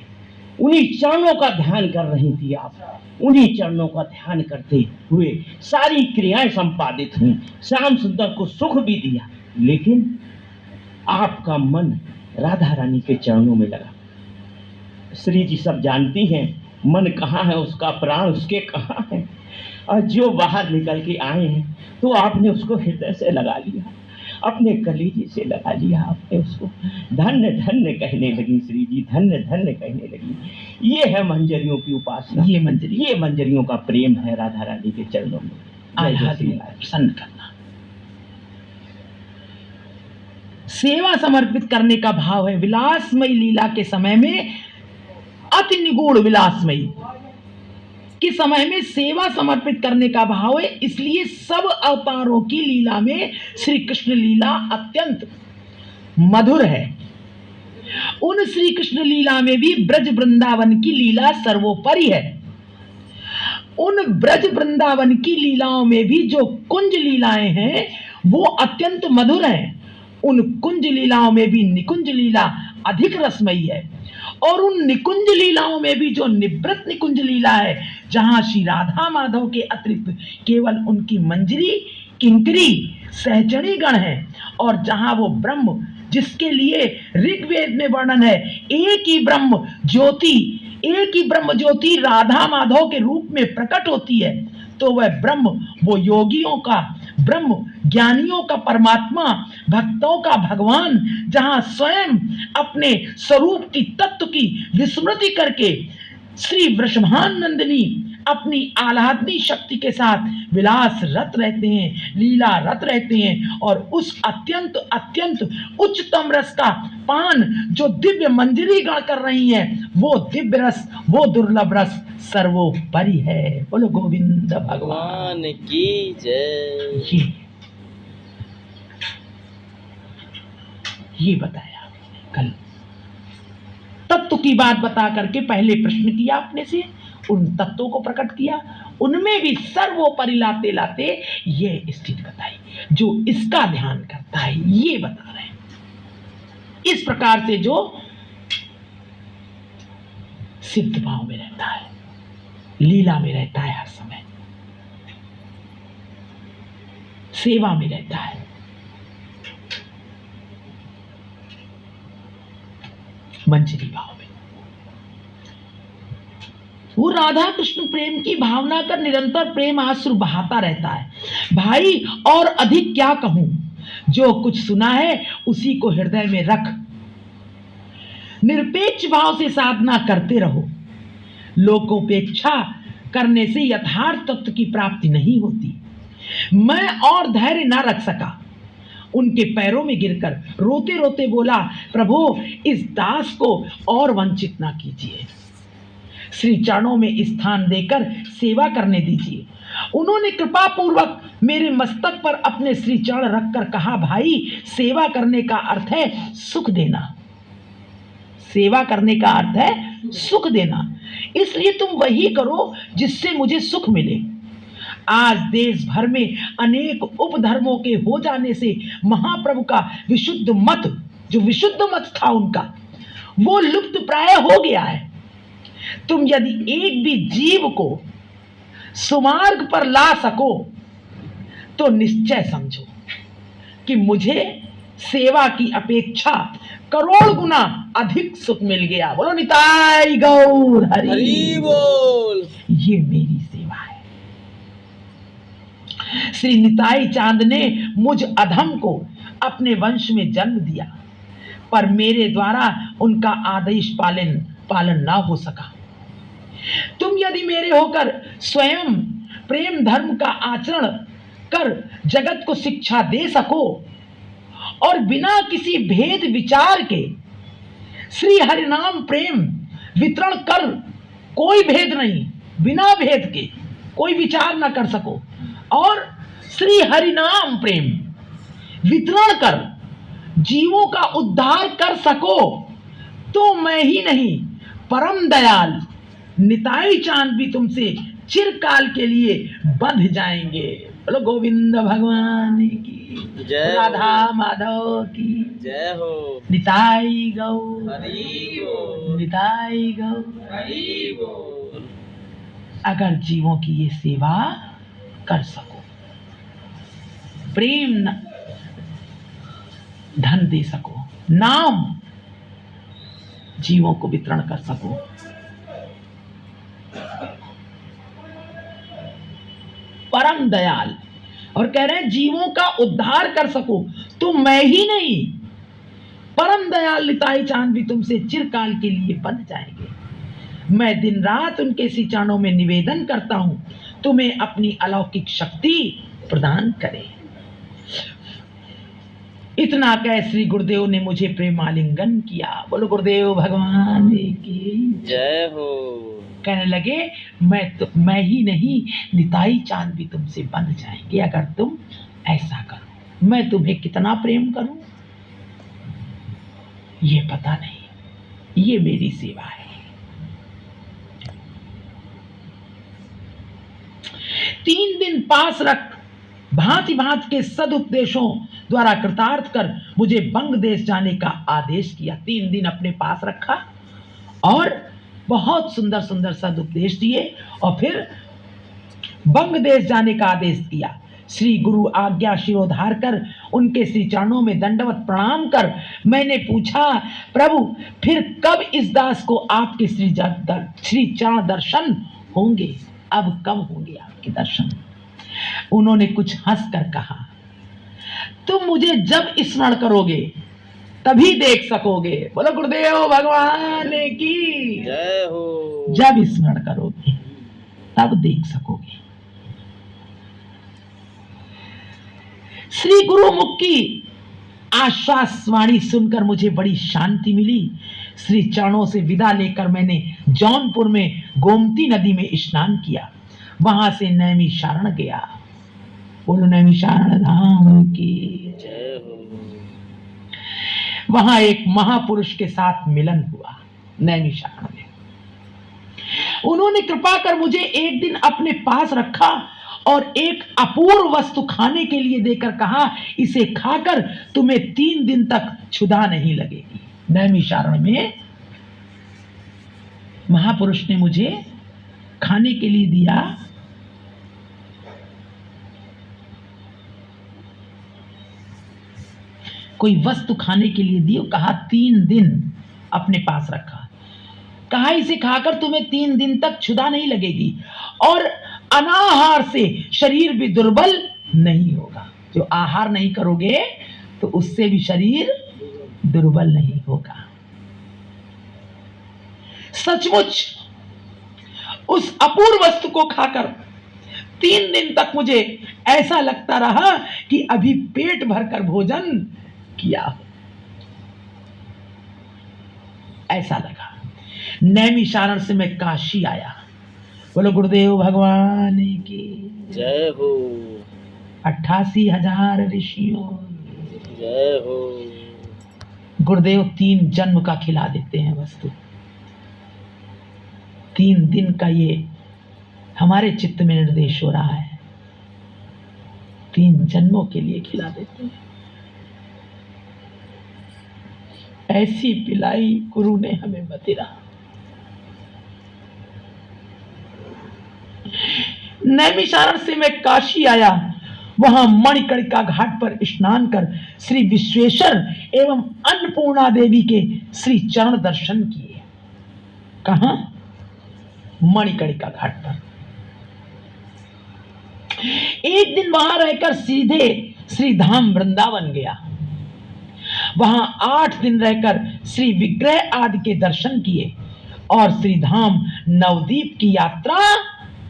उन्हीं चरणों का ध्यान कर रही थी आप, उन्हीं चरणों का ध्यान करते हुए सारी क्रियाएं संपादित हुई, श्याम सुंदर को सुख भी दिया, लेकिन आपका मन राधा रानी के चरणों में लगा। श्री जी सब जानती हैं मन कहाँ है उसका, प्राण उसके कहाँ है, और जो बाहर निकल के आए हैं तो आपने उसको हृदय से लगा लिया, अपने कलीजे से लगा लिया, आपने उसको धन्य धन्य कहने लगी। श्री जी धन्य धन्य कहने लगी। ये है मंजरियों की उपासना, ये मंजरियों का प्रेम है राधा रानी के चरणों में प्रसन्न करना। सेवा समर्पित करने का भाव है। विलासमयी लीला के समय में, अति निगूढ़ विलासमयी के समय में सेवा समर्पित करने का भाव है। इसलिए सब अवतारों की लीला में श्री कृष्ण लीला अत्यंत मधुर है। उन श्री कृष्ण लीला में भी ब्रज वृंदावन की लीला सर्वोपरि है। उन ब्रज वृंदावन की लीलाओं में भी जो कुंज लीलाएं हैं वो अत्यंत मधुर हैं। उन कुंज लीलाओं में भी निकुंज लीला अधिक रसमयी है, और उन निकुंज लीलाओं में भी जो निवृत्त निकुंज लीला है, जहां श्री राधा माधव के अतिरिक्त केवल उनकी मंजरी, किंकरी, सहचरी गण है, और जहां वो ब्रह्म जिसके लिए ऋग्वेद में वर्णन है, एक ही ब्रह्म ज्योति राधा माधव के रूप में प्रकट होती है, तो वह ब्रह्म, वो योगियों का ब्रह्म, ज्ञानियों का परमात्मा, भक्तों का भगवान, जहां स्वयं अपने स्वरूप की, तत्व की विस्मृति करके श्री वृषभानंदिनी अपनी आह्लादनी शक्ति के साथ विलास रत रहते हैं, लीला रत रहते हैं, और उस अत्यंत अत्यंत उच्चतम रस का पान जो दिव्य मंजरी गण कर रही हैं, वो दिव्य रस, वो दुर्लभ रस सर्वोपरि है। बोलो गोविंद भगवान की जय। ये बताया कल, तत्व की बात बता करके पहले प्रश्न किया आपने से, उन तत्वों को प्रकट किया, उनमें भी सर्वोपरि लाते लाते ये स्थिति बताई, जो इसका ध्यान करता है, ये बता रहे हैं। इस प्रकार से जो सिद्ध भाव में रहता है, लीला में रहता है, हर समय सेवा में रहता है, मंजरी भाव में, वो राधा कृष्ण प्रेम की भावना का निरंतर प्रेम आश्रु बहाता रहता है। भाई और अधिक क्या कहूं, जो कुछ सुना है उसी को हृदय में रख, निरपेक्ष भाव से साधना करते रहो। लोकोपेक्षा करने से यथार्थ तत्व की प्राप्ति नहीं होती। मैं और धैर्य न रख सका, उनके पैरों में गिरकर रोते रोते बोला, प्रभु इस दास को और वंचित ना कीजिए, श्री चरणों में स्थान देकर सेवा करने दीजिए। उन्होंने कृपा पूर्वक मेरे मस्तक पर अपने श्री चरण रखकर कहा, भाई सेवा करने का अर्थ है सुख देना, सेवा करने का अर्थ है सुख देना, इसलिए तुम वही करो जिससे मुझे सुख मिले। आज देश भर में अनेक उपधर्मों के हो जाने से महाप्रभु का विशुद्ध मत, जो विशुद्ध मत था उनका, वो लुप्त प्राय हो गया है। तुम यदि एक भी जीव को सुमार्ग पर ला सको तो निश्चय समझो कि मुझे सेवा की अपेक्षा करोड़ गुना अधिक सुख मिल गया। बोलो निताई गौर हरि हरि बोल। ये मेरी सेवा है। श्री निताई चांद ने मुझ अधम को अपने वंश में जन्म दिया, पर मेरे द्वारा उनका आदेश पालन ना हो सका। तुम यदि मेरे होकर स्वयं प्रेम धर्म का आचरण कर जगत को शिक्षा दे सको और बिना किसी भेद विचार के श्री हरिनाम प्रेम वितरण कर, कोई भेद नहीं, बिना भेद के कोई विचार ना कर सको और श्री हरिनाम प्रेम वितरण कर जीवों का उद्धार कर सको, तो मैं ही नहीं परम दयाल निताई चांद भी तुमसे चिरकाल के लिए बंध जाएंगे। बोलो गोविंद भगवान की जय हो। राधा माधव की जय हो। निताई गौ हरि बोल। निताई गौ। हरि बोल। अगर जीवों की ये सेवा कर सको, प्रेम धन दे सको, नाम जीवों को वितरण कर सको, परम दयाल, और कह रहे हैं जीवों का उद्धार कर सको, तो मैं ही नहीं परम दयाल निताई चांद भी तुमसे चिरकाल के लिए बन जाएंगे। मैं दिन रात उनके सी चरणों में निवेदन करता हूं, तुम्हें अपनी अलौकिक शक्ति प्रदान करे। इतना कह श्री गुरुदेव ने मुझे प्रेमालिंगन किया। बोलो गुरुदेव भगवान की जय हो। कहने लगे, मैं ही नहीं निताई चांद भी तुमसे बंध जाएंगे अगर तुम ऐसा करो। मैं तुम्हें कितना प्रेम करूं ये पता नहीं, ये मेरी सेवा है। 3 दिन पास रख भांति भांति के सदुपदेशों द्वारा कृतार्थ कर मुझे बंग देश जाने का आदेश किया। 3 दिन अपने पास रखा और बहुत सुंदर सुंदर सदुपदेश दिए और फिर बंग देश जाने का आदेश दिया। श्री गुरु आज्ञा शिरोधार कर उनके श्री चरणों में दंडवत प्रणाम कर मैंने पूछा, प्रभु फिर कब इस दास को आपके श्री चरण दर्शन होंगे? अब कब होंगे आपके दर्शन? उन्होंने कुछ हंस कर कहा, तुम मुझे जब स्मरण करोगे तभी देख सकोगे। बोलो गुरुदेव भगवान की जय हो। जब स्मरण करोगे तब देख सकोगे। श्री गुरु मुख की आश्वासवाणी सुनकर मुझे बड़ी शांति मिली। श्री चरणों से विदा लेकर मैंने जौनपुर में गोमती नदी में स्नान किया, वहां से नैमिषारण गया। बोलो नैमिषारण धाम की जय हो। वहां एक महापुरुष के साथ मिलन हुआ नैमिषारण में। उन्होंने कृपा कर मुझे एक दिन अपने पास रखा और एक अपूर्व वस्तु खाने के लिए देकर कहा, इसे खाकर तुम्हें 3 दिन तक क्षुधा नहीं लगेगी। नैमिषारण में महापुरुष ने मुझे खाने के लिए दिया। कोई वस्तु खाने के लिए दी, कहा 3 दिन अपने पास रखा। कहा इसे खाकर तुम्हें 3 दिन तक क्षुधा नहीं लगेगी और अनाहार से शरीर भी दुर्बल नहीं होगा। जो आहार नहीं करोगे तो उससे भी शरीर दुर्बल नहीं होगा। सचमुच उस अपूर्व वस्तु को खाकर 3 दिन तक मुझे ऐसा लगता रहा कि अभी पेट भरकर भोजन किया हो, ऐसा लगा। नैमिषारण से मैं काशी आया। बोलो गुरुदेव भगवान की जय हो। 88,000 ऋषियों जय हो। गुरुदेव 3 जन्म का खिला देते हैं वस्तु। 3 दिन का ये हमारे चित्त में निर्देश हो रहा है। 3 जन्मों के लिए खिला देते हैं। ऐसी पिलाई गुरु ने हमें मदिरा। नैमिषारण से मैं काशी आया। वहां मणिकर्णिका घाट पर स्नान कर श्री विश्वेश्वर एवं अन्नपूर्णा देवी के श्री चरण दर्शन किए। कहां? मणिकर्णिका घाट पर। एक दिन वहां रहकर सीधे श्री धाम वृंदावन गया। वहां 8 दिन रहकर श्री विग्रह आदि के दर्शन किए और श्री धाम नवदीप की यात्रा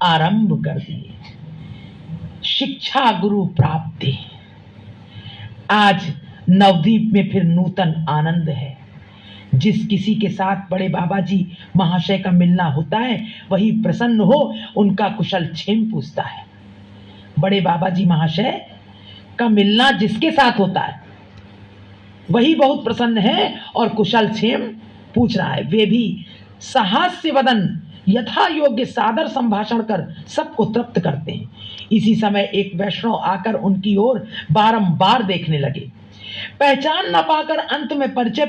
आरंभ कर दी। शिक्षा गुरु प्राप्ति। आज नवदीप में फिर नूतन आनंद है। जिस किसी के साथ बड़े बाबा जी महाशय का मिलना होता है वही प्रसन्न हो उनका कुशल क्षेम पूछता है। बड़े बाबा जी महाशय का मिलना जिसके साथ होता है वही बहुत प्रसन्न है और कुशल क्षेम पूछ रहा है। वे भी सहास्य वदन यथा योग्य सादर संभाषण कर सबको तृप्त करते हैं। इसी समय एक वैष्णव आकर उनकी ओर बारंबार देखने लगे। पहचान न पाकर अंत में परिचय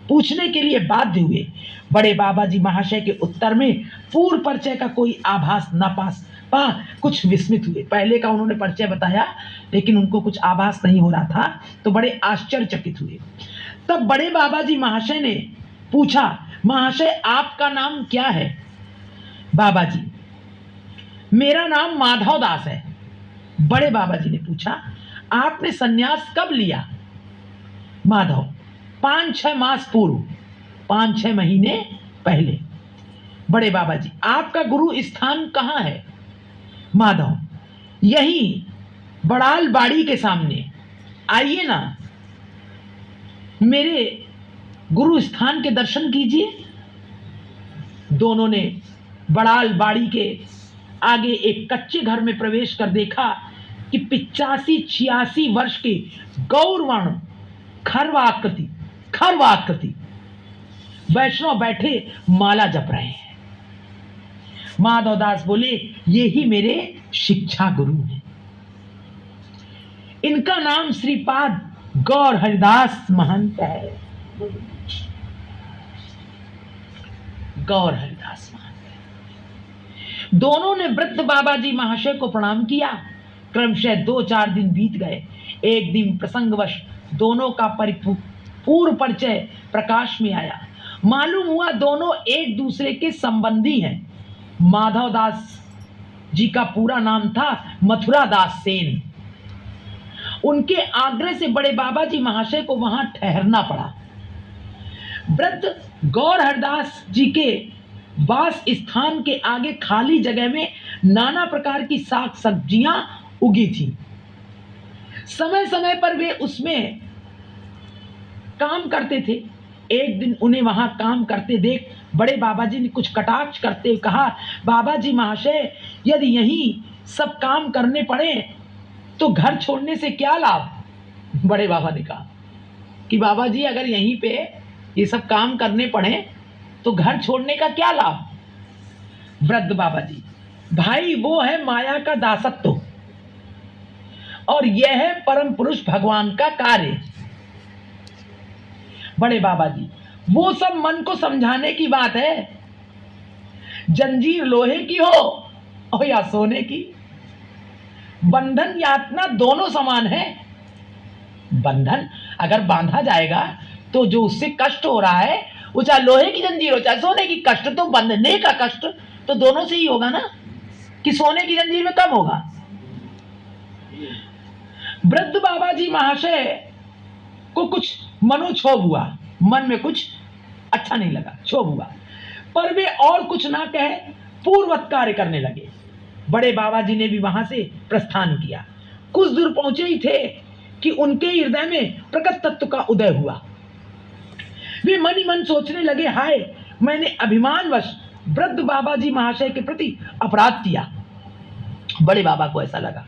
पूछने के लिए बाध्य हुए। बड़े बाबा जी महाशय के उत्तर में पूर्व परिचय का कोई आभास न पा कुछ विस्मित हुए। पहले का उन्होंने परिचय बताया लेकिन उनको कुछ आभास नहीं हो रहा था तो बड़े आश्चर्यचकित हुए। तब बड़े बाबा जी महाशय ने पूछा, महाशय आपका नाम क्या है? बाबा जी, मेरा नाम माधव दास है। बड़े बाबा जी ने पूछा, आपने सन्यास कब लिया? माधव, 5-6 मास पूर्व, 5-6 महीने पहले। बड़े बाबा जी, आपका गुरु स्थान कहाँ है? माधव, यही बड़ाल बाड़ी के सामने, आइए ना, मेरे गुरु स्थान के दर्शन कीजिए। दोनों ने बड़ाल बाड़ी के आगे एक कच्चे घर में प्रवेश कर देखा कि 85-86 वर्ष के गौरवर्ण खरवाकृति वैष्णव बैठे माला जप रहे हैं। माधव दास बोले, ये ही मेरे शिक्षा गुरु हैं। इनका नाम श्रीपाद गौर हरिदास महंत है। गौर हरिदास महंत। दोनों ने वृद्ध बाबा जी महाशय को प्रणाम किया। क्रमशः 2-4 दिन बीत गए। एक दिन प्रसंगवश दोनों का पूर्व परिचय प्रकाश में आया। मालूम हुआ दोनों एक दूसरे के संबंधी हैं। माधव दास जी का पूरा नाम था मथुरा दास सेन। उनके आग्रह से बड़े बाबा जी महाशय को वहां ठहरना पड़ा। वृद्ध गौर हरदास जी के वास स्थान के आगे खाली जगह में नाना प्रकार की साग सब्जियां उगी थी। समय समय पर वे उसमें काम करते थे। एक दिन उन्हें वहां काम करते देख बड़े बाबा जी ने कुछ कटाक्ष करते कहा, बाबा जी महाशय, यदि यहीं सब काम करने पड़े तो घर छोड़ने से क्या लाभ? बड़े बाबा ने कहा कि बाबा जी अगर यहीं पे ये सब काम करने पड़े तो घर छोड़ने का क्या लाभ? वृद्ध बाबा जी, भाई वो है माया का दासत्व और यह है परम पुरुष भगवान का कार्य। बड़े बाबा जी, वो सब मन को समझाने की बात है। जंजीर लोहे की हो और या सोने की, बंधन यातना दोनों समान है। बंधन अगर बांधा जाएगा तो जो उससे कष्ट हो रहा है वो चाहे लोहे की जंजीर हो चाहे सोने की, कष्ट तो बंधने का कष्ट तो दोनों से ही होगा ना, कि सोने की जंजीर में कम होगा। वृद्ध बाबा जी महाशय को कुछ मनोक्षोभ हुआ, मन में कुछ अच्छा नहीं लगा, क्षोभ हुआ, पर वे और कुछ ना कहे पूर्ववत कार्य करने लगे। बड़े बाबा जी ने भी वहां से प्रस्थान किया। कुछ दूर पहुंचे ही थे कि उनके हृदय में प्रकट तत्व का उदय हुआ। वे मन ही मन सोचने लगे, हाय मैंने अभिमानवश वृद्ध बाबा जी महाशय के प्रति अपराध किया। बड़े बाबा को ऐसा लगा,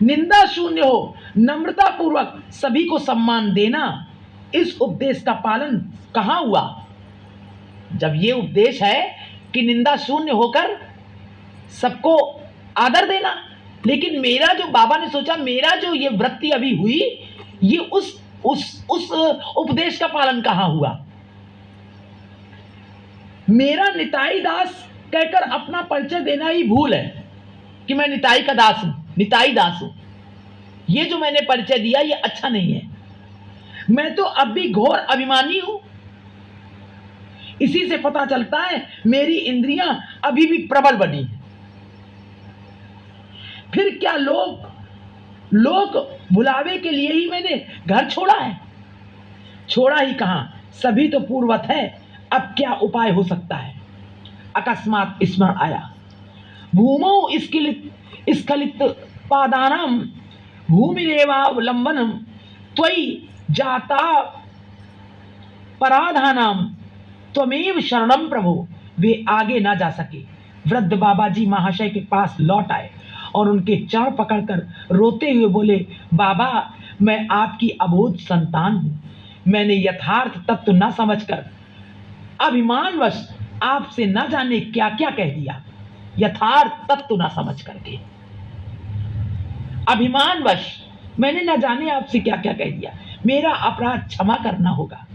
निंदा शून्य हो, नम्रता पूर्वक सभी को सम्मान देना, इस उपदेश का पालन कहां हुआ। जब ये उपदेश है कि निंदा शून्य होकर सबको आदर देना, लेकिन मेरा जो बाबा ने सोचा, मेरा जो ये वृत्ति अभी हुई, ये उस उपदेश का पालन कहां हुआ। मेरा निताई दास कहकर अपना परिचय देना ही भूल है कि मैं निताई का दास हूं, निताई दास हूं। ये जो मैंने परिचय दिया ये अच्छा नहीं है। मैं तो अब भी घोर अभिमानी हूं। इसी से पता चलता है मेरी इंद्रियां अभी भी प्रबल बनी हैं। फिर क्या लोक बुलावे के लिए ही मैंने घर छोड़ा है? छोड़ा ही कहां, सभी तो पूर्ववत है, अब क्या उपाय हो सकता है। अकस्मात स्मरण आया, भूमौ स्खलित पादानाम भूमिरेवावलंबनम त्वयि जाता पराधानाम त्वमेव शरणम प्रभु। वे आगे ना जा सके। वृद्ध बाबा जी महाशय के पास लौट आए और उनके चरण पकड़कर रोते हुए बोले, बाबा मैं आपकी अबोध संतान हूं। मैंने यथार्थ तत्व न समझकर अभिमानवश आपसे न जाने क्या क्या कह दिया। यथार्थ तत्व न समझ करके अभिमानवश मैंने न जाने आपसे क्या क्या कह दिया। मेरा अपराध क्षमा करना होगा।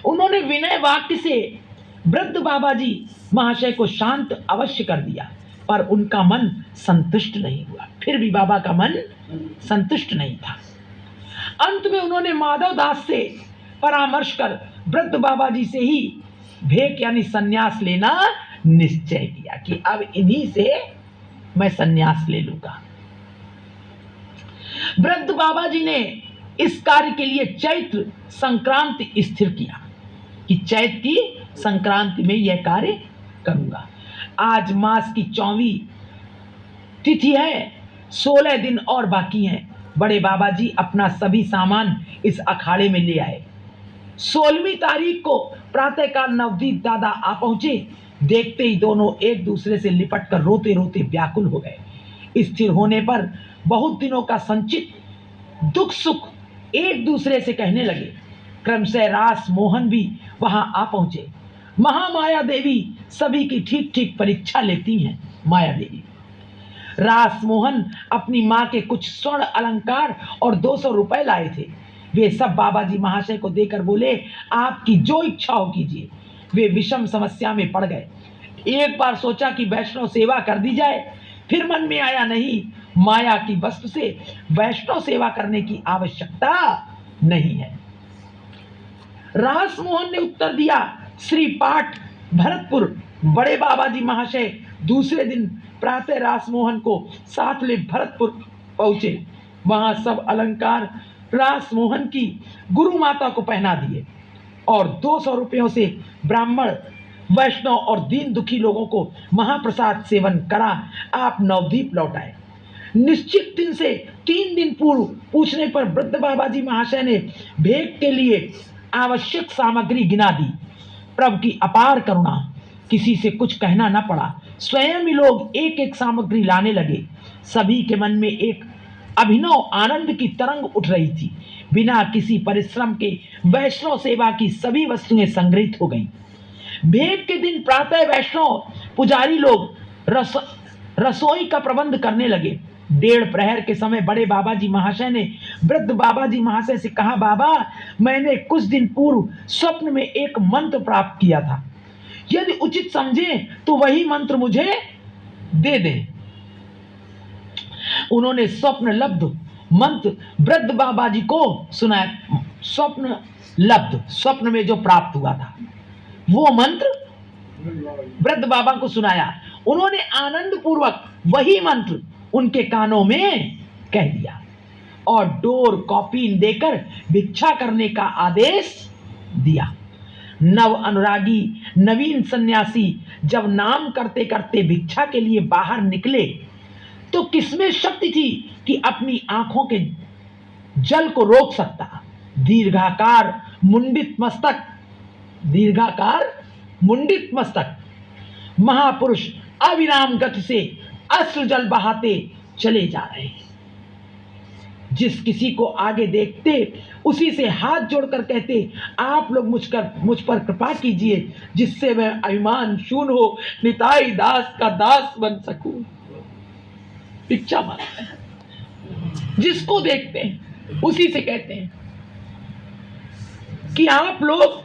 उन्होंने विनय वाक्य से वृद्ध बाबा जी महाशय को शांत अवश्य कर दिया, पर उनका मन संतुष्ट नहीं हुआ। फिर भी बाबा का मन संतुष्ट नहीं था। अंत में उन्होंने माधव दास से परामर्श कर वृद्ध बाबा जी से ही भेक यानी सन्यास लेना निश्चय किया कि अब इन्हीं से मैं सन्यास ले लूंगा। वृद्ध बाबा जी ने इस कार्य के लिए चैत्र संक्रांति स्थिर किया कि चैत्र की संक्रांति में यह कार्य करूंगा। आज मास की 24वीं तिथि है, 16 दिन और बाकी हैं। बड़े बाबा जी अपना सभी सामान इस अखाड़े में ले आए। 16वीं तारीख को प्रातःकाल नवदीप दादा आ पहुंचे। देखते ही दोनों एक दूसरे से लिपट कर रोते रोते व्याकुल हो गए। स्थिर होने पर बहुत दिनों का संचित दुख सुख एक दूसरे से कहने लगे। क्रमशः रास मोहन भी वहां आ पहुंचे। महामाया देवी सभी की ठीक ठीक परीक्षा लेती हैं। माया देवी रास मोहन अपनी मां के कुछ स्वर्ण अलंकार और 200 रुपए लाए थे। वे सब बाबा जी महाशय को देकर बोले, आपकी जो इच्छा हो कीजिए। वे विषम समस्या में पड़ गए। एक बार सोचा कि वैष्णव सेवा कर दी जाए, फिर मन में आया नहीं, माया की वस्तु से वैष्णव सेवा करने की आवश्यकता नहीं है। रास मोहन ने उत्तर दिया, श्री पाठ भरतपुर। बड़े बाबा जी महाशय दूसरे दिन प्रातः रास मोहन को साथ ले भरतपुर पहुंचे। वहां सब अलंकार रास मोहन की गुरु माता को पहना दिए और 200 रुपयों से ब्राह्मण वैष्णव और दीन दुखी लोगों को महाप्रसाद सेवन करा आप नवदीप लौट आए। निश्चित दिन से 3 दिन पूर्व पूछने पर वृद्ध बाबा जी महाशय ने भेंट के लिए आवश्यक सामग्री गिना दी। प्रभु की अपार करुणा, किसी से कुछ कहना न पड़ा। स्वयं ही लोग एक एक सामग्री लाने लगे। सभी के मन में एक अभिनव आनंद की तरंग उठ रही थी। बिना किसी परिश्रम के वैष्णव सेवा की सभी वस्तुएं संग्रहित हो गईं। भेंट के दिन प्रातः वैष्णव पुजारी लोग रसोई का प्रबंध करने लगे। 1:30 प्रहर के समय बड़े बाबा जी महाशय ने वृद्ध बाबा जी महाशय से कहा, बाबा मैंने कुछ दिन पूर्व स्वप्न में एक मंत्र प्राप्त किया था। यदि उचित समझे तो वही मंत्र मुझे दे दें। उन्होंने स्वप्न लब्ध मंत्र वृद्ध बाबा जी को सुनाया। स्वप्न लब्ध, स्वप्न में जो प्राप्त हुआ था वो मंत्र वृद्ध बाबा को सुनाया। उन्होंने आनंद पूर्वक वही मंत्र उनके कानों में कह दिया और डोर कॉपी देकर भिक्षा करने का आदेश दिया। नव अनुरागी नवीन सन्यासी जब नाम करते करते भिक्षा के लिए बाहर निकले तो किसमें शक्ति थी कि अपनी आंखों के जल को रोक सकता। दीर्घाकार मुंडित मस्तक महापुरुष अविराम गति से अश्रु जल बहाते चले जा रहे हैं। जिस किसी को आगे देखते उसी से हाथ जोड़कर कहते, आप लोग मुझ पर कृपा कीजिए जिससे मैं अभिमान शून्य हो निताई दास का दास बन सकूं। भिक्षा मांगते हैं, जिसको देखते हैं उसी से कहते हैं कि आप लोग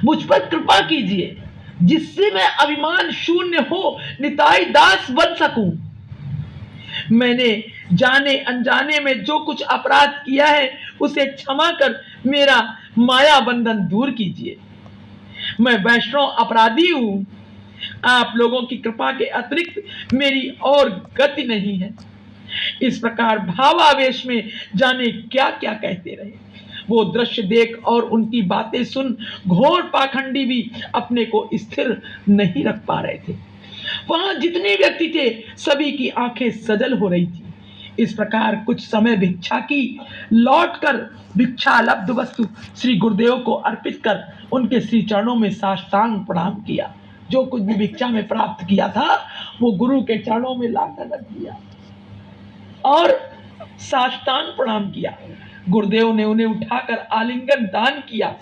मुझ पर कृपा कीजिए जिससे मैं अभिमान शून्य हो निताई दास बन सकूं। मैंने जाने अनजाने में जो कुछ अपराध किया है उसे क्षमा कर मेरा माया बंधन दूर कीजिए। मैं वैष्णव अपराधी हूं, आप लोगों की कृपा के अतिरिक्त मेरी और गति नहीं है। इस प्रकार भावावेश में जाने क्या क्या कहते रहे। वो दृश्य देख और उनकी बातें सुन घोर पाखंडी भी अपने को स्थिर नहीं रख पा रहे थे। वहां जितने व्यक्ति थे सभी की आंखें सजल हो रही थी। इस प्रकार कुछ समय भिक्षा की, लौटकर भिक्षा लब्ध वस्तु श्री गुरुदेव को अर्पित कर उनके श्री चरणों में साष्टांग प्रणाम किया। जो कुछ भी भिक्षा में प्राप्त किया था वो गुरु के चरणों में लाकर रख दिया और साष्टांग प्रणाम किया। गुरुदेव ने उन्हें उठाकर आलिंगन दान किया।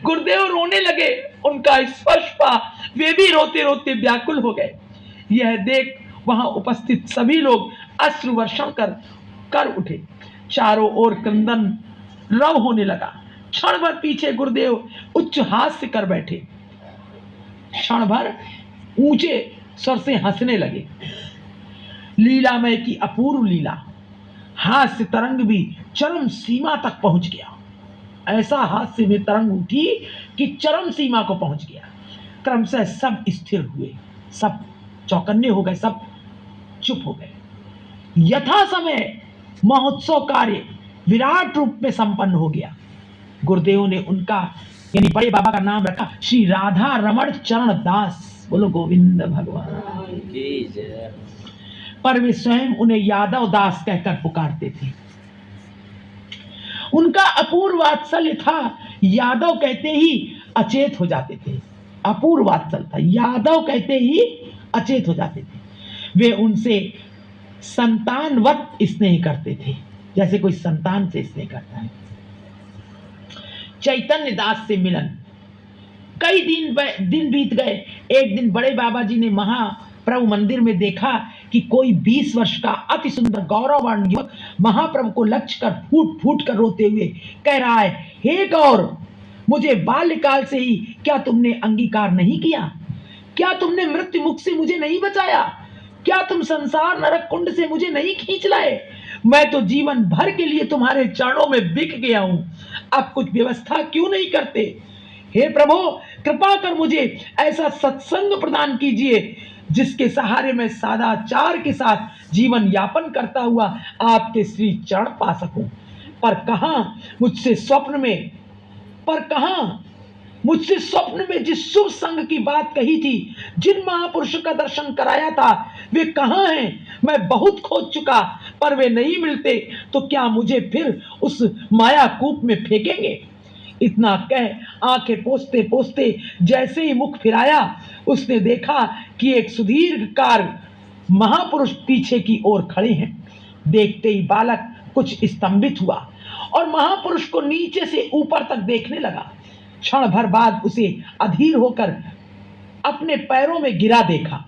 गुरुदेव रोने लगे, उनका स्पर्श पा वे भी रोते रोते व्याकुल हो गए। यह देख वहां उपस्थित सभी लोग अश्रु वर्षण कर उठे। चारों ओर क्रंदन रव होने लगा। क्षण भर पीछे गुरुदेव उच्च हास्य कर बैठे, क्षण भर ऊंचे स्वर से हंसने लगे। लीलामय की अपूर्व लीला, हास्य तरंग भी चरम सीमा तक पहुंच गया। ऐसा हास्य में तरंग उठी कि चरम सीमा को पहुंच गया। क्रमशः सब स्थिर हुए, सब चौकन्ने हो गए, सब चुप हो गए। यथा समय महोत्सव कार्य विराट रूप में संपन्न हो गया। गुरुदेव ने उनका यानी बड़े बाबा का नाम रखा श्री राधा रमण चरण दास। बोलो गोविंद भगवान की जय। पर वे स्वयं उन्हें यादव दास कहकर पुकारते थे। उनका अपूर्व वात्सल्य था, यादव कहते ही अचेत हो जाते थे। अपूर्व वात्सल्य था, यादव कहते ही अचेत हो जाते थे। वे उनसे संतानवत स्नेह करते थे, जैसे कोई संतान से स्नेह करता है। चैतन्य दास से मिलन, कई दिन बीत गए। एक दिन बड़े बाबा जी ने महाप्रभु मंदिर में देखा कि कोई 20 वर्ष का अति सुंदर गौरववान युवक महाप्रभु को लक्ष्य कर फूट फूट कर रोते हुए कह रहा है, हे गौर, मुझे बाल्यकाल से ही क्या तुमने अंगीकार नहीं किया? क्या तुमने मृत्यु मुख से मुझे नहीं बचाया? क्या तुम संसार नरक कुंड से मुझे नहीं खींच लाए? मैं तो जीवन भर के लिए तुम्हारे चरणों में बिक गया हूं, अब कुछ व्यवस्था क्यों नहीं करते? हे प्रभु, कृपा कर मुझे ऐसा सत्संग प्रदान कीजिए जिसके सहारे मैं सदाचार के साथ जीवन यापन करता हुआ आपके श्री चरण पा सकूं। पर कहां मुझसे स्वप्न में जिस शुभ संग की बात कही थी, जिन महापुरुषों का दर्शन कराया था, वे कहां हैं? मैं बहुत खोज चुका पर वे नहीं मिलते, तो क्या मुझे फिर उस माया कूप में फेंकेंगे? इतना कह आंखें पोंछते पोंछते जैसे ही मुख फिराया, उसने देखा कि एक सुदीर्घकाय महापुरुष पीछे की ओर खड़े हैं। देखते ही बालक कुछ स्तंभित हुआ और महापुरुष को नीचे से ऊपर तक देखने लगा। क्षण भर बाद उसे अधीर होकर अपने पैरों में गिरा देखा।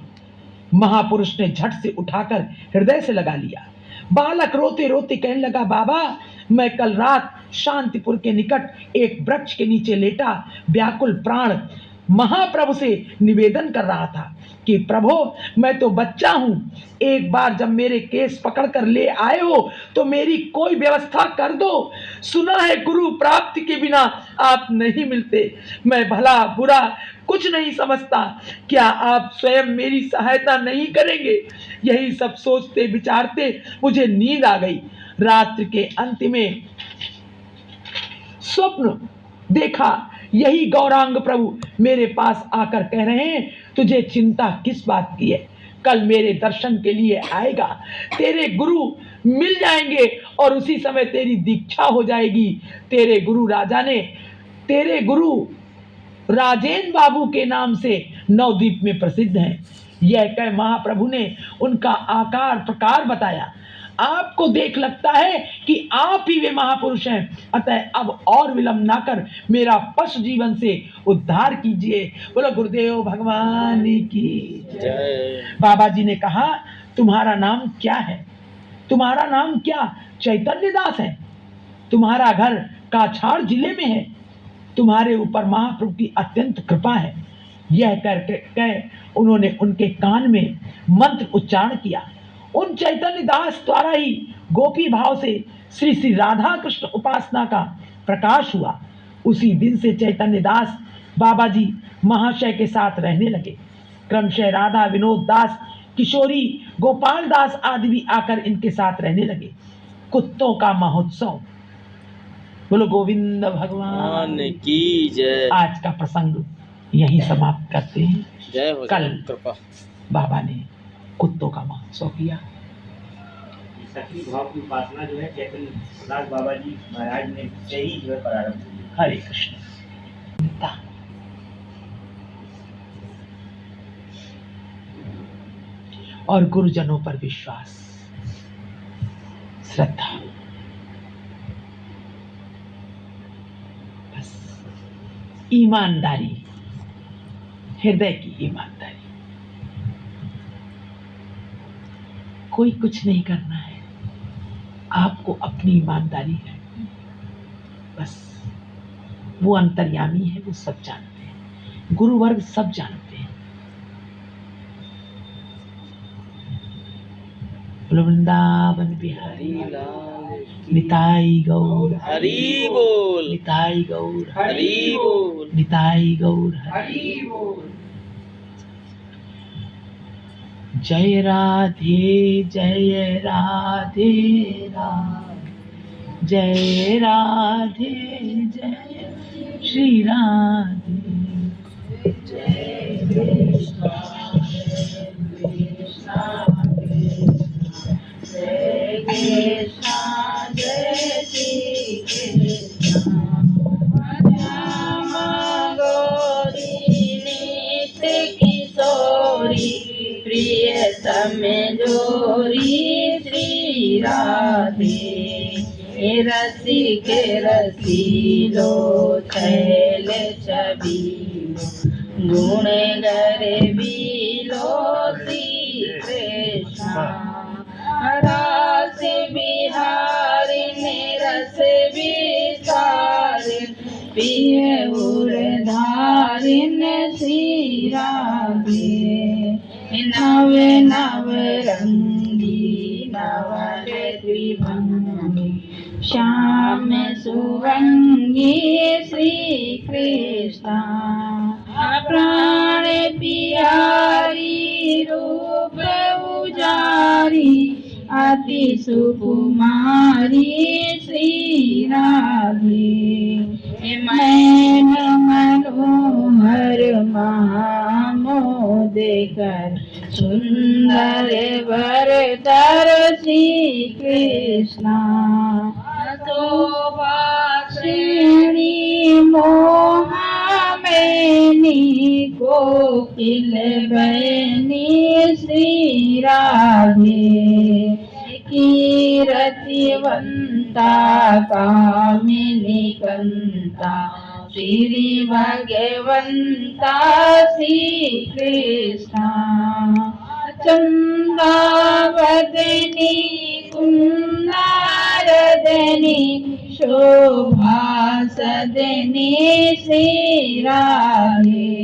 महापुरुष ने झट से उठाकर हृदय से लगा लिया। बालक रोते रोते कहने लगा, बाबा, मैं कल रात शांतिपुर के निकट एक वृक्ष के नीचे लेटा व्याकुल प्राण महाप्रभु से निवेदन कर रहा था कि प्रभु, मैं तो बच्चा हूं, एक बार जब मेरे केस पकड़ कर ले आए हो तो मेरी कोई व्यवस्था कर दो। सुना है गुरु प्राप्ति के बिना आप नहीं मिलते। मैं भला बुरा कुछ नहीं समझता, क्या आप स्वयं मेरी सहायता नहीं करेंगे? यही सब सोचते विचारते मुझे नींद आ गई। रात्रि के अंत में स्वप्न देखा, यही गौरांग प्रभु मेरे पास आकर कह रहे हैं, तुझे चिंता किस बात की है? कल मेरे दर्शन के लिए आएगा, तेरे गुरु मिल जाएंगे और उसी समय तेरी दीक्षा हो जाएगी। तेरे गुरु राजेंद्र बाबू के नाम से नवद्वीप में प्रसिद्ध हैं। यह कह महाप्रभु ने उनका आकार प्रकार बताया। आपको देख लगता है कि आप ही वे महापुरुष हैं, अतः अब और विलंब ना कर मेरा पशु जीवन से उद्धार कीजिए। बोलो गुरुदेव भगवान की जय। बाबा जी ने कहा, तुम्हारा नाम क्या है? तुम्हारा नाम क्या चैतन्य दास है। तुम्हारा घर काछाड़ जिले में है। तुम्हारे ऊपर महाप्रभु की अत्यंत कृपा है। यह कह उन्होंने उनके कान में मंत्र उच्चारण किया। उन चैतन्य दास द्वारा ही गोपी भाव से श्री श्री राधा कृष्ण उपासना का प्रकाश हुआ। उसी दिन से चैतन्य दास बाबा जी महाशय के साथ रहने लगे। क्रमशः राधा, विनोद दास, किशोरी, गोपाल दास आदि भी आकर इनके साथ रहने लगे। कुत्तों का महोत्सव। बोलो गोविंद भगवान की जय। आज का प्रसंग यहीं समाप्त करते हैं। जय हो कल कृपा। बाबा ने कुत्तों का महोत्सव किया। सखी भाव की उपासना जो है चैतन्य दास बाबा जी महाराज ने से ही जो है प्रारंभ की। हरे कृष्ण। और गुरुजनों पर विश्वास, श्रद्धा, बस ईमानदारी, हृदय की ईमानदारी। कोई कुछ नहीं करना है, आपको अपनी ईमानदारी है। बस वो अंतर्यामी है, वो सब जानते हैं, गुरु वर्ग सब जानते हैं। बोलो वृंदावन बिहारी निताई गौर हरि बोल। निताई गौर हरि बोल। निताई गौर हरि बोल। जय राधे जय राधे राधे, जय राधे जय श्री राधे, जय कृष्णा जय कृष्णा जय श्री कृष्णा, श्यामा गौरी नित्य किशोरी, प्रियतम जोरी श्री राधे। रसिक रसीलो छैल छबीलो, गुण गर्वीलो श्री कृष्णा। रास बिहारी रस विसारिन, पिय उर धारिन श्री राधे। नव नव रंगी नव त्रिभंगी, श्याम सुरंगी श्री कृष्णा। प्राण पियारी रूप उजारी, अति सुकुमारी श्री राधे। मैन मनोहर महामोद कर, सुंदर वरदर श्री कृष्णा। शोभा श्रेणी मोहा मैनी, कोकिल बैनी श्री राधे। कीरतिवंता कामिनी कंता, श्री भगवंता श्री कृष्णा। चंदावदनी कुंदारदनी, शोभा सदनी श्री राधे।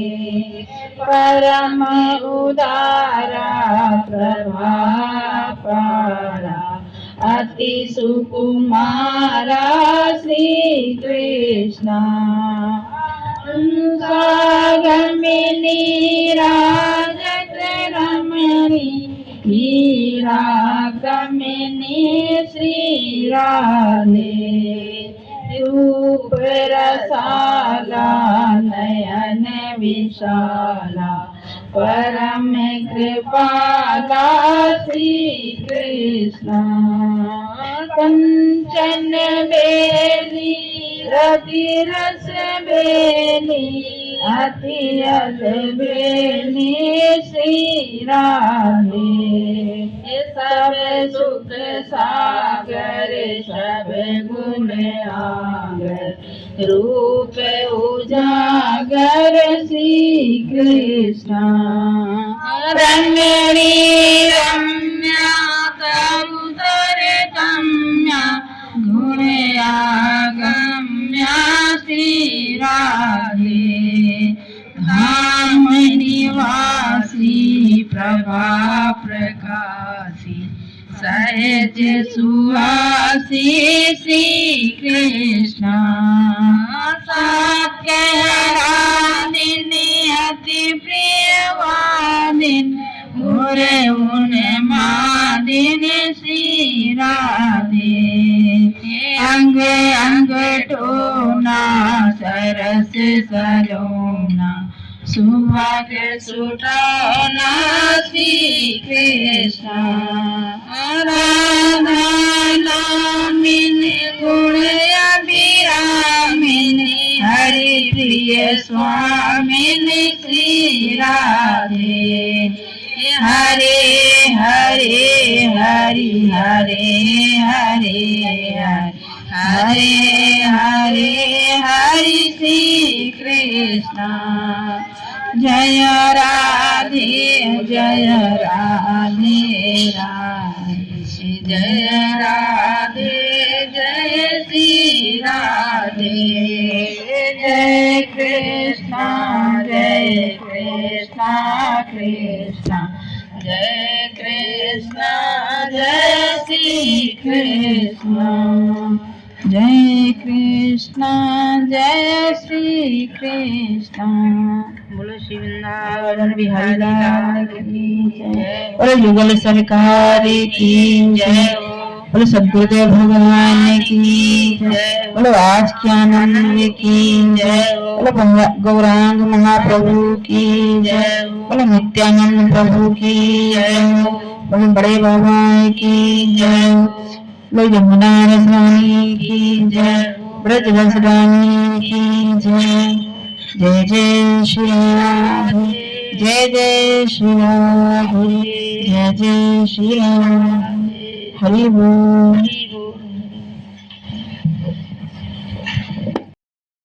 परम उदारा प्रभापारा, अति सुकुमारा श्री हीरा कमिनी श्री राधे रूप रसाला नयन विशाला परम कृपाला श्री कृष्ण कंचन बेली रति रस बेली अति अस बेली श्री राधे सब सुख सागर सब गुण आगर रूप उजागर श्री कृष्ण रंगणी रम्या कबूतर कम्या गुण आगम्या श्री राधे धाम निवासी प्रभा प्रकाशी सहज सुहासी श्री कृष्ण साक्य राधिनी अति प्रियवादिन मोरे उन मादिन श्री राधे अंग अंग टोना सरस सलोना सुभाग्य सुटाना श्री कृष्ण राधा नामिनी गुण अभिरामिनी हरि प्रिय स्वामिनी श्री राधे हरे हरे हरि हरे हरे हरे हरे हरि श्री कृष्ण जय राधे राधे जय राधे जय श्री राधे जय कृष्णा कृष्णा जय कृष्णा जय श्री कृष्ण जय कृष्णा जय श्री कृष्ण बोलो श्री वृंदावन बिहारी लाल की जय बोलो युगल सरकार की जय बोलो सद्गुरुदेव भगवान की जय बोलो आज के आनंद की जय बोलो गौरांग महाप्रभु की जय बोलो नित्यानंद प्रभु की जय बोलो बड़े बाबा की जय बोलो यमुना रसरानी की जय ब्रज रसरानी की जय जय जय श्री राधे जय जय श्री राधे जय जय श्री राधे हरि बोल